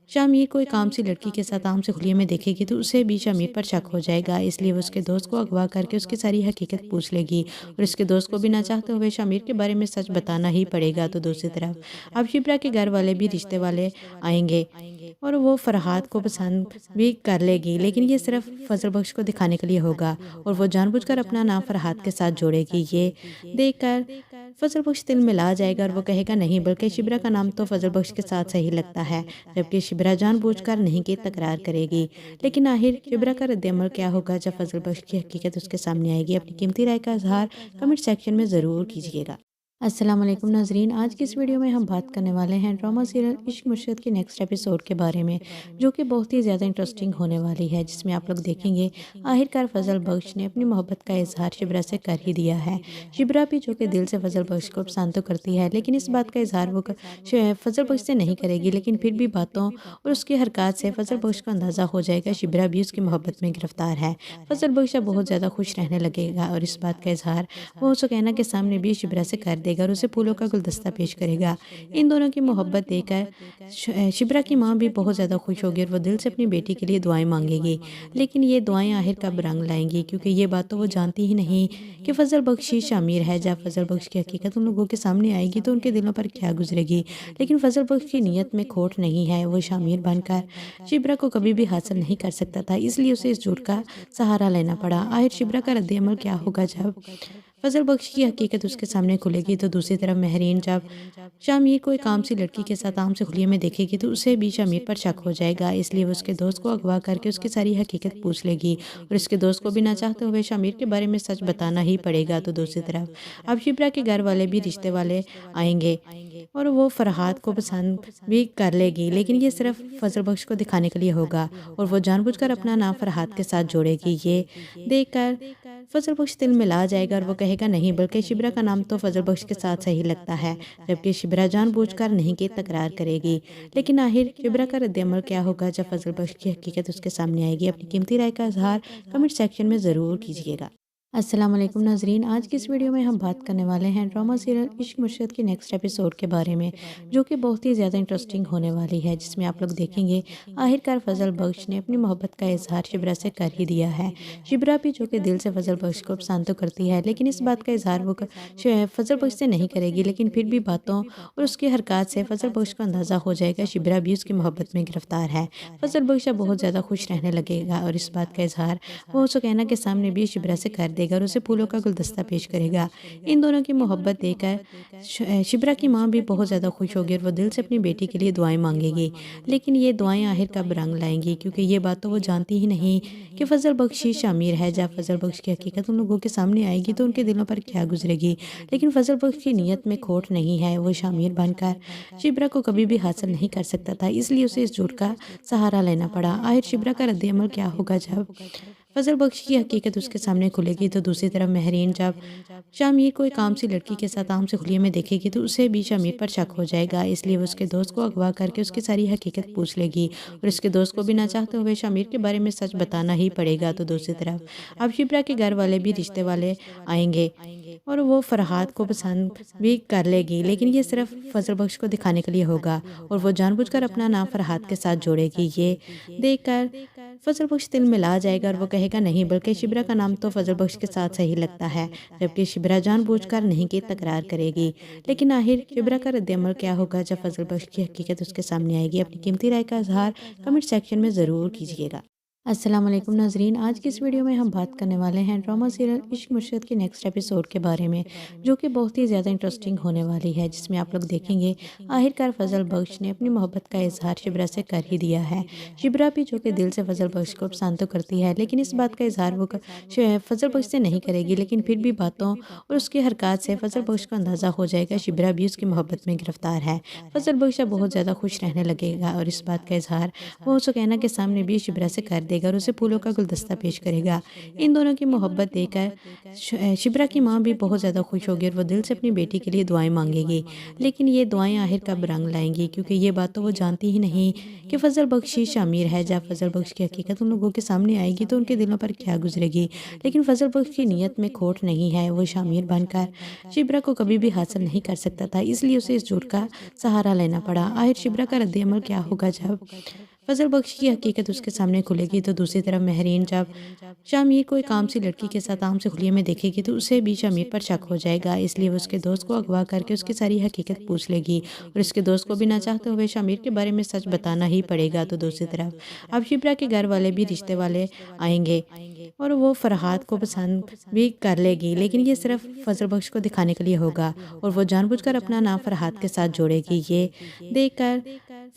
Speaker 6: شامیر کو ایک عام سی لڑکی کے ساتھ عام سے خلیے میں دیکھے گی تو اسے بھی شامیر پر شک ہو جائے گا، اس لیے وہ اس کے دوست کو اغوا کر کے اس کی ساری حقیقت پوچھ لے گی اور اس کے دوست کو بھی نہ چاہتے ہوئے شامیر کے بارے میں سچ بتانا ہی پڑے گا۔ تو دوسری طرف اب شبرا کے گھر والے بھی رشتے والے آئیں گے اور وہ فرحات کو پسند بھی کر لے گی، لیکن یہ صرف فضل بخش کو دکھانے کے لیے ہوگا اور وہ جان بوجھ کر اپنا نام فرحات کے ساتھ جوڑے گی۔ یہ دیکھ کر فضل بخش دل میں لا جائے گا اور وہ کہے گا نہیں، بلکہ شبرا کا نام تو فضل بخش کے ساتھ صحیح لگتا ہے، جبکہ شبرا جان بوجھ کر نہیں کی تکرار کرے گی۔ لیکن آخر شبرا کا رد عمل کیا ہوگا جب فضل بخش کی حقیقت اس کے سامنے آئے گی؟ اپنی قیمتی رائے کا اظہار کمنٹ سیکشن میں ضرور کیجیے گا۔ السلام علیکم ناظرین، آج کی اس ویڈیو میں ہم بات کرنے والے ہیں ڈرامہ سیریل عشق مرشد کے نیکسٹ ایپیسوڈ کے بارے میں، جو کہ بہت ہی زیادہ انٹرسٹنگ ہونے والی ہے، جس میں آپ لوگ دیکھیں گے آخرکار فضل بخش نے اپنی محبت کا اظہار شبرا سے کر ہی دیا ہے۔ شبرا بھی جو کہ دل سے فضل بخش کو پسند تو کرتی ہے، لیکن اس بات کا اظہار وہ فضل بخش سے نہیں کرے گی، لیکن پھر بھی باتوں اور اس کی حرکات سے فضل بخش کو اندازہ ہو جائے گا شبرا بھی اس کی محبت میں گرفتار ہے۔ فضل بخش اب بہت زیادہ خوش رہنے لگے گا اور اس بات کا اظہار وہ سکینہ کے سامنے بھی شبرا سے کر دے گا اور اسے پھولوں کا گلدستہ پیش کرے گا۔ ان دونوں کی محبت دیکھ کر شبرا کی ماں بھی بہت زیادہ خوش ہوگی اور وہ دل سے اپنی بیٹی کے لیے دعائیں مانگے گی، لیکن یہ دعائیں آخر کب رنگ لائیں گی، کیونکہ یہ بات تو وہ جانتی ہی نہیں کہ فضل بخش شامیر ہے۔ جب فضل بخش کی حقیقت ان لوگوں کے سامنے آئے گی تو ان کے دلوں پر کیا گزرے گی، لیکن فضل بخش کی نیت میں کھوٹ نہیں ہے۔ وہ شامیر بن کر شبرا کو کبھی بھی حاصل نہیں کر سکتا تھا، اس لیے اسے اس جھوٹ کا سہارا لینا پڑا۔ آخر شبرا کا رد عمل کیا ہوگا جب فضل بخش کی حقیقت اس کے سامنے کھلے گی؟ تو دوسری طرف مہرین جب شامیر کو ایک عام سی لڑکی کے ساتھ عام سے خلیے میں دیکھے گی تو اسے بھی شامیر پر شک ہو جائے گا، اس لیے وہ اس کے دوست کو اغوا کر کے اس کی ساری حقیقت پوچھ لے گی اور اس کے دوست کو بھی نہ چاہتے ہوئے شامیر کے بارے میں سچ بتانا ہی پڑے گا۔ تو دوسری طرف اب شبرا کے گھر والے بھی رشتے والے آئیں گے اور وہ فرحات کو پسند بھی کر لے گی، لیکن یہ صرف فضل بخش کو دکھانے کے لیے ہوگا اور وہ جان بوجھ کر اپنا نام فرحات کے ساتھ جوڑے گی۔ یہ دیکھ کر فضل بخش دل میں لا جائے گا اور وہ کہے گا نہیں، بلکہ شبرا کا نام تو فضل بخش کے ساتھ صحیح لگتا ہے، جبکہ شبرا جان بوجھ کر نہیں کی تکرار کرے گی۔ لیکن آخر شبرا کا رد عمل کیا ہوگا جب فضل بخش کی حقیقت اس کے سامنے آئے گی؟ اپنی قیمتی رائے کا اظہار کمنٹ سیکشن میں ضرور کیجیے گا۔ السلام علیکم ناظرین، آج کی اس ویڈیو میں ہم بات کرنے والے ہیں ڈرامہ سیریل عشق مرشد کے نیکسٹ ایپیسوڈ کے بارے میں، جو کہ بہت ہی زیادہ انٹرسٹنگ ہونے والی ہے، جس میں آپ لوگ دیکھیں گے آخرکار فضل بخش نے اپنی محبت کا اظہار شبرا سے کر ہی دیا ہے۔ شبرا بھی جو کہ دل سے فضل بخش کو پسند تو کرتی ہے، لیکن اس بات کا اظہار وہ فضل بخش سے نہیں کرے گی، لیکن پھر بھی باتوں اور اس کی حرکات سے فضل بخش کو اندازہ ہو جائے گا شبرا بھی اس کی محبت میں گرفتار ہے۔ فضل بخش اب بہت زیادہ خوش رہنے لگے گا اور اس بات کا اظہار وہ سکینہ کے سامنے بھی شبرا سے کر دے گا اور اسے پھولوں کا گلدستہ پیش کرے گا۔ ان دونوں کی محبت دیکھ کر شبرا کی ماں بھی بہت زیادہ خوش ہوگی اور وہ دل سے اپنی بیٹی کے لیے دعائیں مانگے گی، لیکن یہ دعائیں آخر کب رنگ لائیں گی، کیونکہ یہ بات تو وہ جانتی ہی نہیں کہ فضل بخش شامیر ہے۔ جب فضل بخش کی حقیقت ان لوگوں کے سامنے آئے گی تو ان کے دلوں پر کیا گزرے گی، لیکن فضل بخش کی نیت میں کھوٹ نہیں ہے۔ وہ شامیر بن کر شبرا کو کبھی بھی حاصل نہیں کر سکتا تھا، اس لیے اسے اس جھوٹ کا سہارا لینا پڑا۔ آخر شبرا کا رد عمل کیا ہوگا جب فضل بخش کی حقیقت اس کے سامنے کھلے گی؟ تو دوسری طرف مہرین جب شامیر کو ایک عام سی لڑکی کے ساتھ عام سے خلیے میں دیکھے گی تو اسے بھی شامیر پر شک ہو جائے گا، اس لیے وہ اس کے دوست کو اغوا کر کے اس کی ساری حقیقت پوچھ لے گی اور اس کے دوست کو بھی نہ چاہتے ہوئے شامیر کے بارے میں سچ بتانا ہی پڑے گا۔ تو دوسری طرف اب شبرا کے گھر والے بھی رشتے والے آئیں گے اور وہ فرحات کو پسند بھی کر لے گی، لیکن یہ صرف فضل بخش کو دکھانے کے لیے ہوگا اور وہ جان بوجھ کر اپنا نام فرحات کے ساتھ جوڑے گی۔ یہ دیکھ کر فضل بخش دل میں لا جائے گا اور وہ کہے گا نہیں، بلکہ شبرا کا نام تو فضل بخش کے ساتھ صحیح لگتا ہے، جبکہ شبرا جان بوجھ کر نہیں کی تکرار کرے گی۔ لیکن آخر شبرا کا رد عمل کیا ہوگا جب فضل بخش کی حقیقت اس کے سامنے آئے گی؟ اپنی قیمتی رائے کا اظہار کمنٹ سیکشن میں ضرور کیجیے گا۔ अस्सलाम वालेकुम नाजरीन, आज की इस वीडियो में हम बात करने वाले हैं ड्रामा सीरियल इश्क मुर्शद के नेक्स्ट एपिसोड के बारे में, जो कि बहुत ही ज़्यादा इंटरेस्टिंग होने वाली है, जिसमें आप लोग देखेंगे आखिरकार फजल बख्श ने अपनी मोहब्बत का इजहार शिब्रा से कर ही दिया है। शिब्रा भी जो कि दिल से फजल बख्श को पसंद तो करती है, लेकिन इस बात का इजहार वो फजल बख्श से नहीं करेगी, लेकिन फिर भी बातों और उसकी हरकत से फजल बख्श को अंदाज़ा हो जाएगा शिब्रा भी उसकी मोहब्बत में गिरफ्तार है। फजल बख्श अब बहुत ज़्यादा खुश रहने लगेगा और इस बात का इजहार वो सुकैना के सामने भी शिब्रा से कर देगा और उसे फूलों का गुलदस्ता पेश करेगा। इन दोनों की मोहब्बत देखकर शिब्रा की माँ भी बहुत ज़्यादा खुश होगी और वो दिल से अपनी बेटी के लिए दुआएं मांगेगी, लेकिन ये दुआएं आखिर कब रंग लाएंगी, क्योंकि ये बात तो वो जानती ही नहीं कि फजल बख्श ही शामिर है। जब फजल बख्श की हकीकत उन लोगों के सामने आएगी तो उनके दिलों पर क्या गुजरेगी, लेकिन फजल बख्श की नीयत में खोट नहीं है। वो शामिर बनकर शिब्रा को कभी भी हासिल नहीं कर सकता था, इसलिए उसे इस झूठ का सहारा लेना पड़ा। आखिर शिब्रा का रद्द-ए-अमल क्या होगा जब फजल बख्श की हकीकत उसके सामने खुलेगी? तो दूसरी तरफ महरीन जब शामिर को एक आम सी लड़की के साथ आम से खुलिये में देखेगी तो उसे भी शामिर पर शक हो जाएगा, इसलिए वो उसके दोस्त को अगवा करके उसकी सारी हकीकत पूछ लेगी और उसके दोस्त को भी ना चाहते हुए शामिर के बारे में सच बताना ही पड़ेगा। तो दूसरी तरफ अब शिब्रा के घर वाले भी रिश्ते वाले आएंगे और वो फरहाद को पसंद भी कर लेगी, लेकिन ये सिर्फ फजल बख्श को दिखाने के लिए होगा और वो जानबूझकर अपना नाम फरहाद के साथ जोड़ेगी। ये देखकर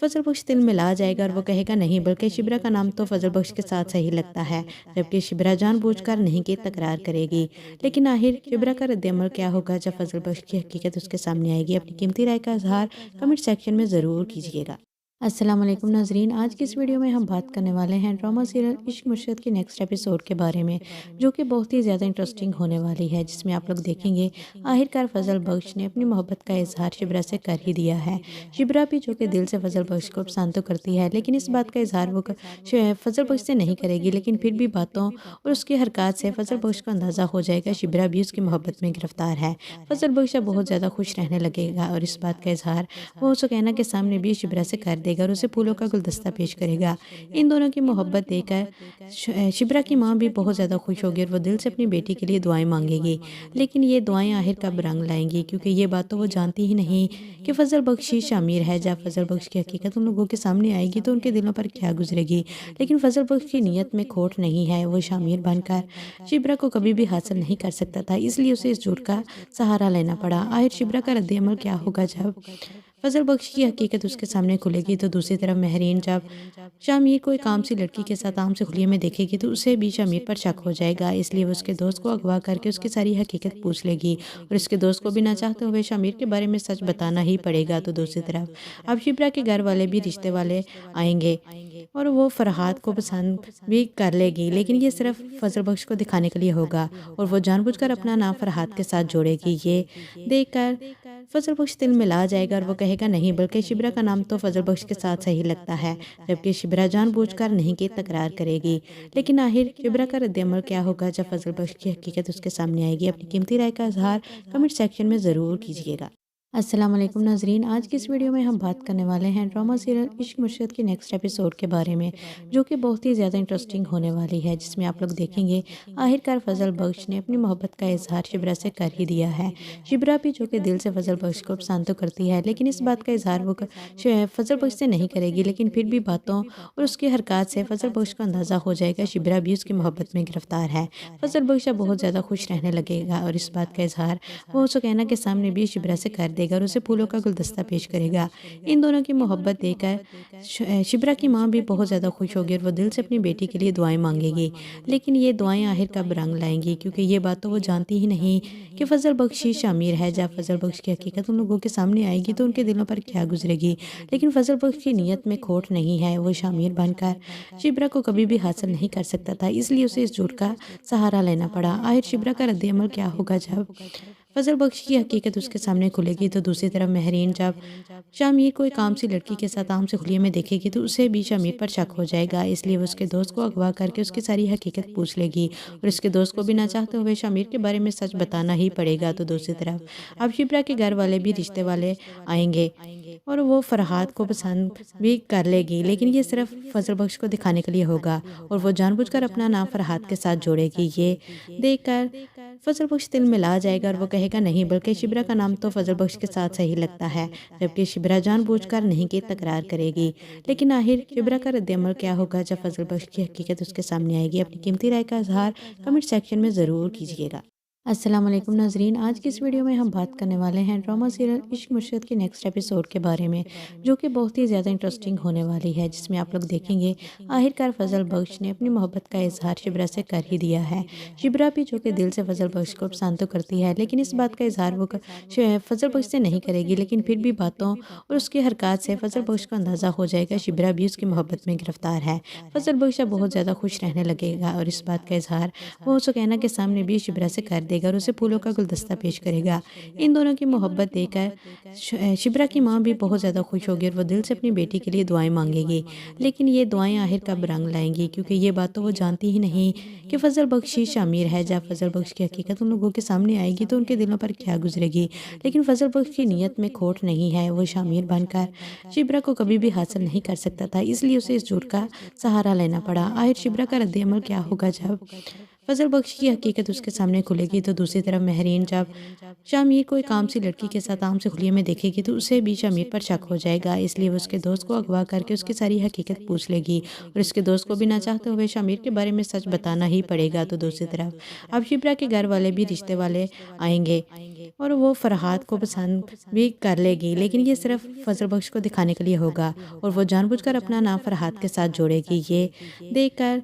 Speaker 6: फजल बख्श दिल मिला जाएगा और वो कहेगा नहीं, बल्कि शिब्रा का नाम तो फजल बख्श के साथ सही लगता है, जबकि शिब्रा जानबूझकर नहीं की तकरार करेगी। लेकिन आखिर शिब्रा का रद्द-ए-अमल क्या होगा जब फजल बख्श की हकीकत उसके सामने आएगी? अपनी कीमती राय का इजहार कमेंट सेक्शन में ज़रूर कीजिएगा। अस्सलाम वालेकुम नाजरीन, आज की इस वीडियो में हम बात करने वाले हैं ड्रामा सीरियल इश्क मुर्शद के नेक्स्ट एपिसोड के बारे में, जो कि बहुत ही ज़्यादा इंटरेस्टिंग होने वाली है, जिसमें आप लोग देखेंगे आखिरकार फजल बख्श ने अपनी मोहब्बत का इजहार शिब्रा से कर ही दिया है। शिब्रा भी जो कि दिल से फजल बख्श को पसंद तो करती है, लेकिन इस बात का इजहार वो फजल बख्श से नहीं करेगी, लेकिन फिर भी बातों और उसकी हरकत से फजल बख्श को अंदाज़ा हो जाएगा शिब्रा भी उसकी मोहब्बत में गिरफ्तार है। फजल बख्श अब बहुत ज़्यादा खुश रहने लगेगा और इस बात का इजहार वो सुकैना के सामने भी शिब्रा से कर देगा और उसे फूलों का गुलदस्ता पेश करेगा। इन दोनों की मोहब्बत देखकर शिब्रा की माँ भी बहुत ज़्यादा खुश होगी और वो दिल से अपनी बेटी के लिए दुआएं मांगेगी, लेकिन ये दुआएं आखिर कब रंग लाएंगी, क्योंकि ये बात तो वो जानती ही नहीं कि फजल बख्श ही शामिर है। जब फजल बख्श की हकीकत उन लोगों के सामने आएगी तो उनके दिलों पर क्या गुजरेगी, लेकिन फजल बख्श की नीयत में खोट नहीं है। वो शामिर बनकर शिब्रा को कभी भी हासिल नहीं कर सकता था, इसलिए उसे इस झूठ का सहारा लेना पड़ा। आखिर शिब्रा का रद्द-ए-अमल क्या होगा जब फजल बख्श की हकीकत उसके सामने खुलेगी? तो दूसरी तरफ महरीन जब शामिर को एक आम सी लड़की के साथ आम से खुलिये में देखेगी तो उसे भी शामिर पर शक हो जाएगा, इसलिए वो उसके दोस्त को अगवा करके उसकी सारी हकीकत पूछ लेगी और उसके दोस्त को भी ना चाहते हुए शामिर के बारे में सच बताना ही पड़ेगा। तो दूसरी तरफ अब शिब्रा के घर वाले भी रिश्ते वाले आएंगे और वो फरहाद को पसंद भी कर लेगी, लेकिन ये सिर्फ फजल बख्श को दिखाने के लिए होगा और वो जानबूझकर अपना नाम फरहाद के साथ जोड़ेगी। ये देखकर फजल बख्श दिल मिला जाएगा और वो कहेगा नहीं, बल्कि शिब्रा का नाम तो फजल बख्श के साथ सही लगता है, जबकि शिब्रा जानबूझकर नहीं की तकरार करेगी। लेकिन आखिर शिब्रा का रद्द-ए-अमल क्या होगा जब फजल बख्श की हकीकत उसके सामने आएगी? अपनी कीमती राय का इजहार कमेंट सेक्शन में ज़रूर कीजिएगा। अस्सलाम वालेकुम नाजरीन, आज की इस वीडियो में हम बात करने वाले हैं ड्रामा सीरियल इश्क मुर्शद के नेक्स्ट एपिसोड के बारे में, जो कि बहुत ही ज़्यादा इंटरेस्टिंग होने वाली है, जिसमें आप लोग देखेंगे आखिरकार फजल बख्श ने अपनी मोहब्बत का इजहार शिब्रा से कर ही दिया है। शिब्रा भी जो कि दिल से फजल बख्श को पसंद तो करती है, लेकिन इस बात का इजहार वो फजल बख्श से नहीं करेगी, लेकिन फिर भी बातों और उसकी हरकत से फजल बख्श को अंदाज़ा हो जाएगा शिब्रा भी उसकी मोहब्बत में गिरफ्तार है। फजल बख्श अब बहुत ज़्यादा खुश रहने लगेगा और इस बात का इजहार वो सुकैना के सामने भी शिब्रा से कर देगा और उसे फूलों का गुलदस्ता पेश करेगा। इन दोनों की मोहब्बत देखकर शिब्रा की माँ भी बहुत ज़्यादा खुश होगी और वो दिल से अपनी बेटी के लिए दुआएं मांगेगी, लेकिन ये दुआएं आखिर कब रंग लाएंगी, क्योंकि ये बात तो वो जानती ही नहीं कि फजल बख्श ही शामिर है। जब फजल बख्श की हकीकत उन लोगों के सामने आएगी तो उनके दिलों पर क्या गुजरेगी, लेकिन फजल बख्श की नीयत में खोट नहीं है। वो शामिर बनकर शिब्रा को कभी भी हासिल नहीं कर सकता था, इसलिए उसे इस झूठ का सहारा लेना पड़ा। आखिर शिब्रा का रद्द-ए-अमल क्या होगा जब फजल बख्श की हकीकत उसके सामने खुलेगी? तो दूसरी तरफ महरीन जब शामिर को एक आम सी लड़की के साथ आम से खुलिये में देखेगी तो उसे भी शामिर पर शक हो जाएगा, इसलिए वो उसके दोस्त को अगवा करके उसकी सारी हकीकत पूछ लेगी और उसके दोस्त को भी ना चाहते हुए शामिर के बारे में सच बताना ही पड़ेगा। तो दूसरी तरफ अब शिब्रा के घर वाले भी रिश्ते वाले आएंगे और वो फरहाद को पसंद भी कर लेगी, लेकिन ये सिर्फ फजल बख्श को दिखाने के लिए होगा और वो जानबूझकर अपना नाम फरहाद के साथ जोड़ेगी। ये देखकर फजल बख्श दिल में ला जाएगा और वो कहेगा नहीं, बल्कि शिबरा का नाम तो फजल बख्श के साथ सही लगता है, जबकि शिबरा जानबूझकर नहीं की तकरार करेगी। लेकिन आखिर शिबरा का रद्द-ए-अमल क्या होगा जब फजल बख्श की हकीकत उसके सामने आएगी? अपनी कीमती राय का इजहार कमेंट सेक्शन में ज़रूर कीजिएगा। अस्सलाम वालेकुम नाजरीन, आज की इस वीडियो में हम बात करने वाले हैं ड्रामा सीरियल इश्क मुर्शिद के नेक्स्ट एपिसोड के बारे में, जो कि बहुत ही ज़्यादा इंटरेस्टिंग होने वाली है, जिसमें आप लोग देखेंगे आखिरकार फजल बख्श ने अपनी मोहब्बत का इजहार शिबरा से कर ही दिया है। शिबरा भी जो कि दिल से फजल बख्श को पसंद तो करती है, लेकिन इस बात का इजहार वो फजल बख्श से नहीं करेगी, लेकिन फिर भी बातों और उसकी हरकत से फजल बख्श को अंदाज़ा हो जाएगा शिबरा भी उसकी मोहब्बत में गिरफ्तार है। फजल बख्श अब बहुत ज़्यादा खुश रहने लगेगा और इस बात का इजहार वो सुकैना के सामने भी शिबरा से कर देगा और उसे फूलों का गुलदस्ता पेश करेगा। इन दोनों की मोहब्बत देखकर शिबरा की माँ भी बहुत ज़्यादा खुश होगी और वो दिल से अपनी बेटी के लिए दुआएं मांगेगी, लेकिन ये दुआएं आखिर कब रंग लाएंगी, क्योंकि ये बात तो वो जानती ही नहीं कि फजल बख्श ही शामिर है। जब फजल बख्श की हकीकत उन लोगों के सामने आएगी तो उनके दिलों पर क्या गुजरेगी, लेकिन फजल बख्श की नीयत में खोट नहीं है। वो शामिर बनकर शिबरा को कभी भी हासिल नहीं कर सकता था, इसलिए उसे इस झूठ का सहारा लेना पड़ा। आखिर शिबरा का रद्द-ए-अमल क्या होगा जब फजल बख्श की हकीकत उसके सामने खुलेगी? तो दूसरी तरफ महरीन जब शामिर को एक आम सी लड़की के साथ आम से खुलिये में देखेगी तो उसे भी शामिर पर शक हो जाएगा, इसलिए वो उसके दोस्त को अगवा करके उसकी सारी हकीकत पूछ लेगी और उसके दोस्त को भी ना चाहते हुए शामिर के बारे में सच बताना ही पड़ेगा। तो दूसरी तरफ अब शिबरा के घर वाले भी रिश्ते वाले आएंगे और वो फरहाद को पसंद भी कर लेगी, लेकिन ये सिर्फ फजल बख्श को दिखाने के लिए होगा और वो जानबूझकर अपना नाम फरहाद के साथ जोड़ेगी। ये देखकर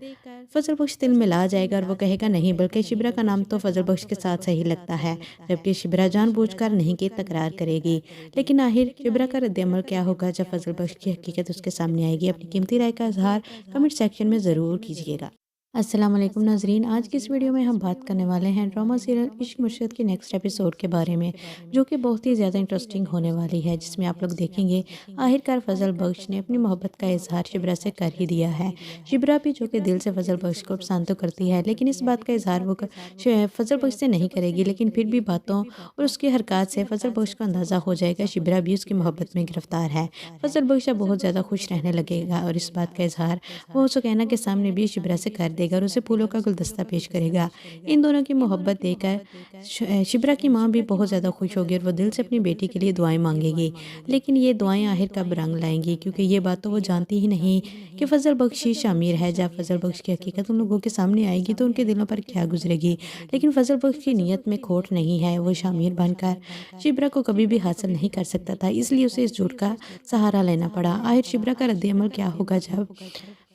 Speaker 6: फजल बख्श दिल में ला जाएगा और वो कहेगा नहीं, बल्कि शिबरा का नाम तो फजल बख्श के साथ सही लगता है, जबकि शिबरा जानबूझकर नहीं की तकरार करेगी। लेकिन आखिर शिबरा का रद्द-ए-अमल क्या होगा जब फजल बख्श की हकीकत उसके सामने आएगी? अपनी कीमती राय का इजहार कमेंट सेक्शन में ज़रूर कीजिएगा। अस्सलाम वालेकुम नाजरीन, आज की इस वीडियो में हम बात करने वाले हैं ड्रामा सीरियल इश्क मुर्शिद के नेक्स्ट एपिसोड के बारे में, जो कि बहुत ही ज़्यादा इंटरेस्टिंग होने वाली है, जिसमें आप लोग देखेंगे आखिरकार फजल बख्श ने अपनी मोहब्बत का इजहार शिबरा से कर ही दिया है। शिबरा भी जो कि दिल से फजल बख्श को पसंद तो करती है, लेकिन इस बात का इजहार वो फजल बख्श से नहीं करेगी, लेकिन फिर भी बातों और उसकी हरकत से फजल बख्श को अंदाज़ा हो जाएगा शिबरा भी उसकी मोहब्बत में गिरफ्तार है। फजल बख्श अब बहुत ज़्यादा खुश रहने लगेगा और इस बात का इजहार वो सुकैना के सामने भी शिबरा से कर देगा और उसे फूलों का गुलदस्ता पेश करेगा। इन दोनों की मोहब्बत देखकर शिबरा की माँ भी बहुत ज़्यादा खुश होगी और वो दिल से अपनी बेटी के लिए दुआएं मांगेगी, लेकिन ये दुआएं आखिर कब रंग लाएंगी, क्योंकि ये बात तो वो जानती ही नहीं कि फजल बख्श ही शामिर है। जब फजल बख्श की हकीकत उन लोगों के सामने आएगी तो उनके दिलों पर क्या गुजरेगी, लेकिन फजल बख्श की नीयत में खोट नहीं है। वो शामिर बनकर शिबरा को कभी भी हासिल नहीं कर सकता था, इसलिए उसे इस झूठ का सहारा लेना पड़ा। आखिर शिबरा का रद्द-ए-अमल क्या होगा जब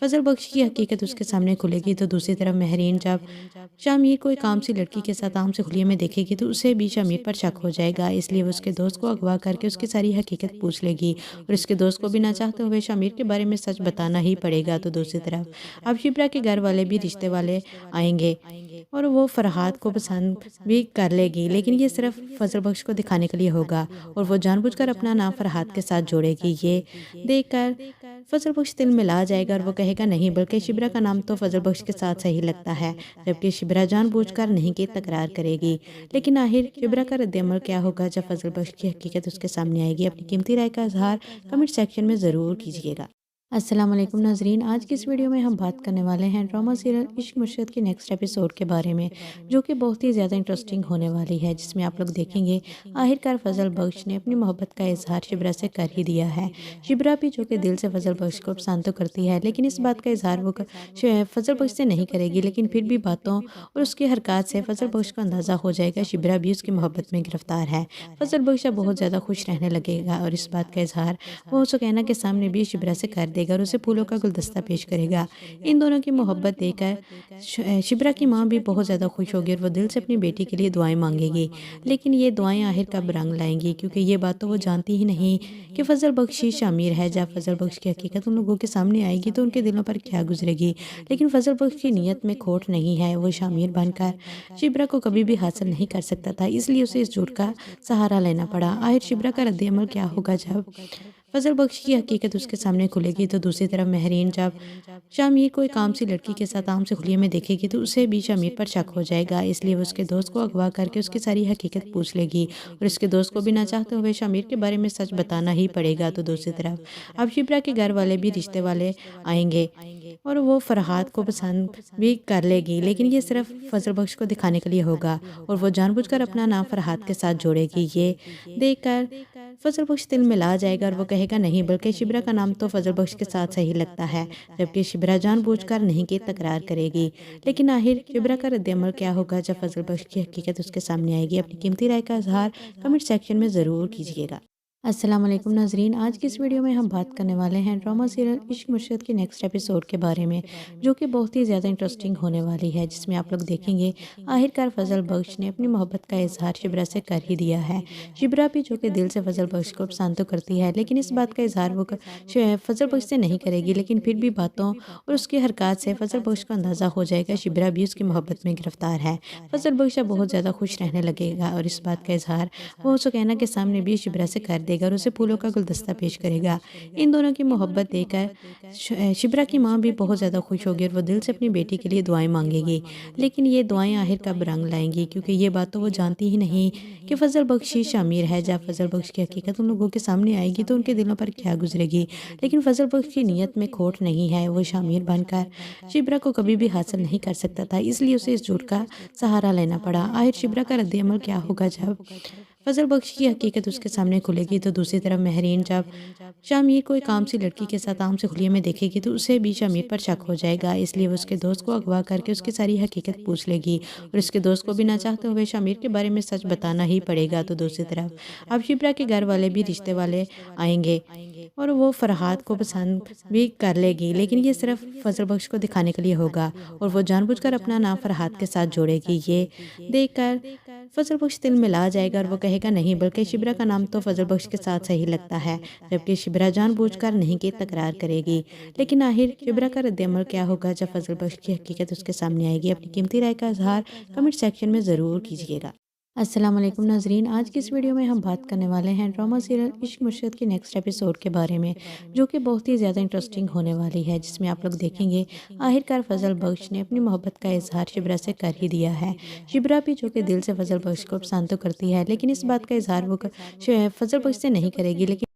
Speaker 6: फजल बख्श की हकीकत उसके सामने खुलेगी? तो दूसरी तरफ महरीन जब शामिर को एक आम सी लड़की के साथ आम से खुलिये में देखेगी तो उसे भी शामिर पर शक हो जाएगा, इसलिए वो उसके दोस्त को अगवा करके उसकी सारी हकीकत पूछ लेगी और उसके दोस्त को भी ना चाहते हुए शामिर के बारे में सच बताना ही पड़ेगा। तो दूसरी तरफ अब शिबरा के घर वाले भी रिश्ते वाले आएंगे और वो फरहाद को पसंद भी कर लेगी, लेकिन ये सिर्फ फजल बख्श को दिखाने के लिए होगा और वो जानबूझकर अपना नाम फरहाद के साथ जोड़ेगी। ये देखकर फजल बख्श दिल में ला जाएगा और वो कहेगा नहीं, बल्कि शिबरा का नाम तो फजल बख्श के साथ सही लगता है, जबकि शिबरा जानबूझकर नहीं की तकरार करेगी। लेकिन आखिर शिबरा का रद्द-ए-अमल क्या होगा जब फजल बख्श की हकीकत उसके सामने आएगी? अपनी कीमती राय का इजहार कमेंट सेक्शन में ज़रूर कीजिएगा। अस्सलाम वालेकुम नाजरीन, आज की इस वीडियो में हम बात करने वाले हैं ड्रामा सीरियल इश्क मुर्शिद के नेक्स्ट एपिसोड के बारे में, जो कि बहुत ही ज़्यादा इंटरेस्टिंग होने वाली है, जिसमें आप लोग देखेंगे आखिरकार फजल बख्श ने अपनी मोहब्बत का इजहार शिबरा से कर ही दिया है। शिबरा भी जो कि दिल से फजल बख्श को पसंद तो करती है, लेकिन इस बात का इजहार वो फजल बख्श से नहीं करेगी, लेकिन फिर भी बातों और उसकी हरकत से फजल बख्श को अंदाज़ा हो जाएगा शिबरा भी उसकी मोहब्बत में गिरफ्तार है। फजल बख्श अब बहुत ज़्यादा खुश रहने लगेगा और इस बात का इजहार वो सुकैना के सामने भी शिबरा से कर देगा और उसे फूलों का गुलदस्ता पेश करेगा। इन दोनों की मोहब्बत देखकर शिबरा की माँ भी बहुत ज़्यादा खुश होगी और वो दिल से अपनी बेटी के लिए दुआएं मांगेगी, लेकिन ये दुआएं आखिर कब रंग लाएंगी, क्योंकि ये बात तो वो जानती ही नहीं कि फजल बख्श ही शामिर है। जब फजल बख्श की हकीकत उन लोगों के सामने आएगी तो उनके दिलों पर क्या गुजरेगी, लेकिन फजल बख्श की नीयत में खोट नहीं है। वो शामिर बनकर शिबरा को कभी भी हासिल नहीं कर सकता था, इसलिए उसे इस झूठ का सहारा लेना पड़ा। आखिर शिबरा का रद्द-ए-अमल क्या होगा जब फजल बख्श की हकीकत उसके सामने खुलेगी? तो दूसरी तरफ महरीन जब शामिर को एक आम सी लड़की के साथ आम से खुलिये में देखेगी तो उसे भी शामिर पर शक हो जाएगा, इसलिए वो उसके दोस्त को अगवा करके उसकी सारी हकीकत पूछ लेगी और उसके दोस्त को भी ना चाहते हुए शामिर के बारे में सच बताना ही पड़ेगा। तो दूसरी तरफ अब शिबरा के घर वाले भी रिश्ते वाले आएंगे اور وہ فرحات کو پسند بھی کر لے گی، لیکن یہ صرف فضل بخش کو دکھانے کے لیے ہوگا اور وہ جان بوجھ کر اپنا نام فرحات کے ساتھ جوڑے گی۔ یہ دیکھ کر فضل بخش دل میں لا جائے گا اور وہ کہے گا نہیں، بلکہ شبرا کا نام تو فضل بخش کے ساتھ صحیح لگتا ہے، جبکہ شبرا جان بوجھ کر نہیں کی تکرار کرے گی۔ لیکن آخر شبرا کا رد عمل کیا ہوگا جب فضل بخش کی حقیقت اس کے سامنے آئے گی؟ اپنی قیمتی رائے کا اظہار کمنٹ سیکشن میں ضرور کیجیے گا۔ السلام علیکم ناظرین، آج کی اس ویڈیو میں ہم بات کرنے والے ہیں ڈرامہ سیریل عشق مرشد کے نیکسٹ ایپیسوڈ کے بارے میں، جو کہ بہت ہی زیادہ انٹرسٹنگ ہونے والی ہے، جس میں آپ لوگ دیکھیں گے آخرکار فضل بخش نے اپنی محبت کا اظہار شبرا سے کر ہی دیا ہے۔ شبرا بھی جو کہ دل سے فضل بخش کو پسند تو کرتی ہے، لیکن اس بات کا اظہار وہ فضل بخش سے نہیں کرے گی، لیکن پھر بھی باتوں اور اس کی حرکات سے فضل بخش کو اندازہ ہو جائے گا شبرا بھی اس کی محبت میں گرفتار ہے۔ فضل بخش اب بہت زیادہ خوش رہنے لگے گا اور اس بات کا اظہار وہ سکینہ کے سامنے بھی شبرا سے کر دے گا اور اسے پھولوں کا گلدستہ پیش کرے گا۔ ان دونوں کی محبت دیکھ کر شبرا کی ماں بھی بہت زیادہ خوش ہوگی اور وہ دل سے اپنی بیٹی کے لیے دعائیں مانگے گی، لیکن یہ دعائیں آخر کب رنگ لائیں گی، کیونکہ یہ بات تو وہ جانتی ہی نہیں کہ فضل بخش ہی شامیر ہے۔ جب فضل بخش کی حقیقت ان لوگوں کے سامنے آئے گی تو ان کے دلوں پر کیا گزرے گی، لیکن فضل بخش کی نیت میں کھوٹ نہیں ہے، وہ شامیر بن کر شبرا کو کبھی بھی حاصل نہیں کر سکتا تھا، اس لیے اسے اس جھوٹ کا سہارا لینا پڑا۔ آخر شبرا کا رد عمل کیا ہوگا جب فضل بخش کی حقیقت اس کے سامنے کھلے گی؟ تو دوسری طرف مہرین جب شامیر کو ایک عام سی لڑکی کے ساتھ عام سے خلیے میں دیکھے گی تو اسے بھی شامیر پر شک ہو جائے گا، اس لیے وہ اس کے دوست کو اغوا کر کے اس کی ساری حقیقت پوچھ لے گی اور اس کے دوست کو بھی نہ چاہتے ہوئے شامیر کے بارے میں سچ بتانا ہی پڑے گا۔ تو دوسری طرف اب شبرا کے گھر والے بھی رشتے والے آئیں گے اور وہ فرحات کو پسند بھی کر لے گی، لیکن یہ صرف فضل بخش کو دکھانے کے لیے ہوگا اور وہ جان بوجھ کر اپنا نام فرحات کے ساتھ جوڑے گی۔ یہ دیکھ کر فضل بخش دل میں لا جائے گا اور وہ کہے گا نہیں، بلکہ شبرا کا نام تو فضل بخش کے ساتھ صحیح لگتا ہے، جبکہ شبرا جان بوجھ کر نہیں کی تکرار کرے گی۔ لیکن آخر شبرا کا رد عمل کیا ہوگا جب فضل بخش کی حقیقت اس کے سامنے آئے گی؟ اپنی قیمتی رائے کا اظہار کمنٹ سیکشن میں ضرور کیجیے گا۔ السلام علیکم ناظرین، آج کی اس ویڈیو میں ہم بات کرنے والے ہیں ڈرامہ سیریل عشق مرشد کے نیکسٹ ایپیسوڈ کے بارے میں، جو کہ بہت ہی زیادہ انٹرسٹنگ ہونے والی ہے، جس میں آپ لوگ دیکھیں گے آخرکار فضل بخش نے اپنی محبت کا اظہار شبرا سے کر ہی دیا ہے۔ شبرا بھی جو کہ دل سے فضل بخش کو پسند تو کرتی ہے، لیکن اس بات کا اظہار وہ فضل بخش سے نہیں کرے گی، لیکن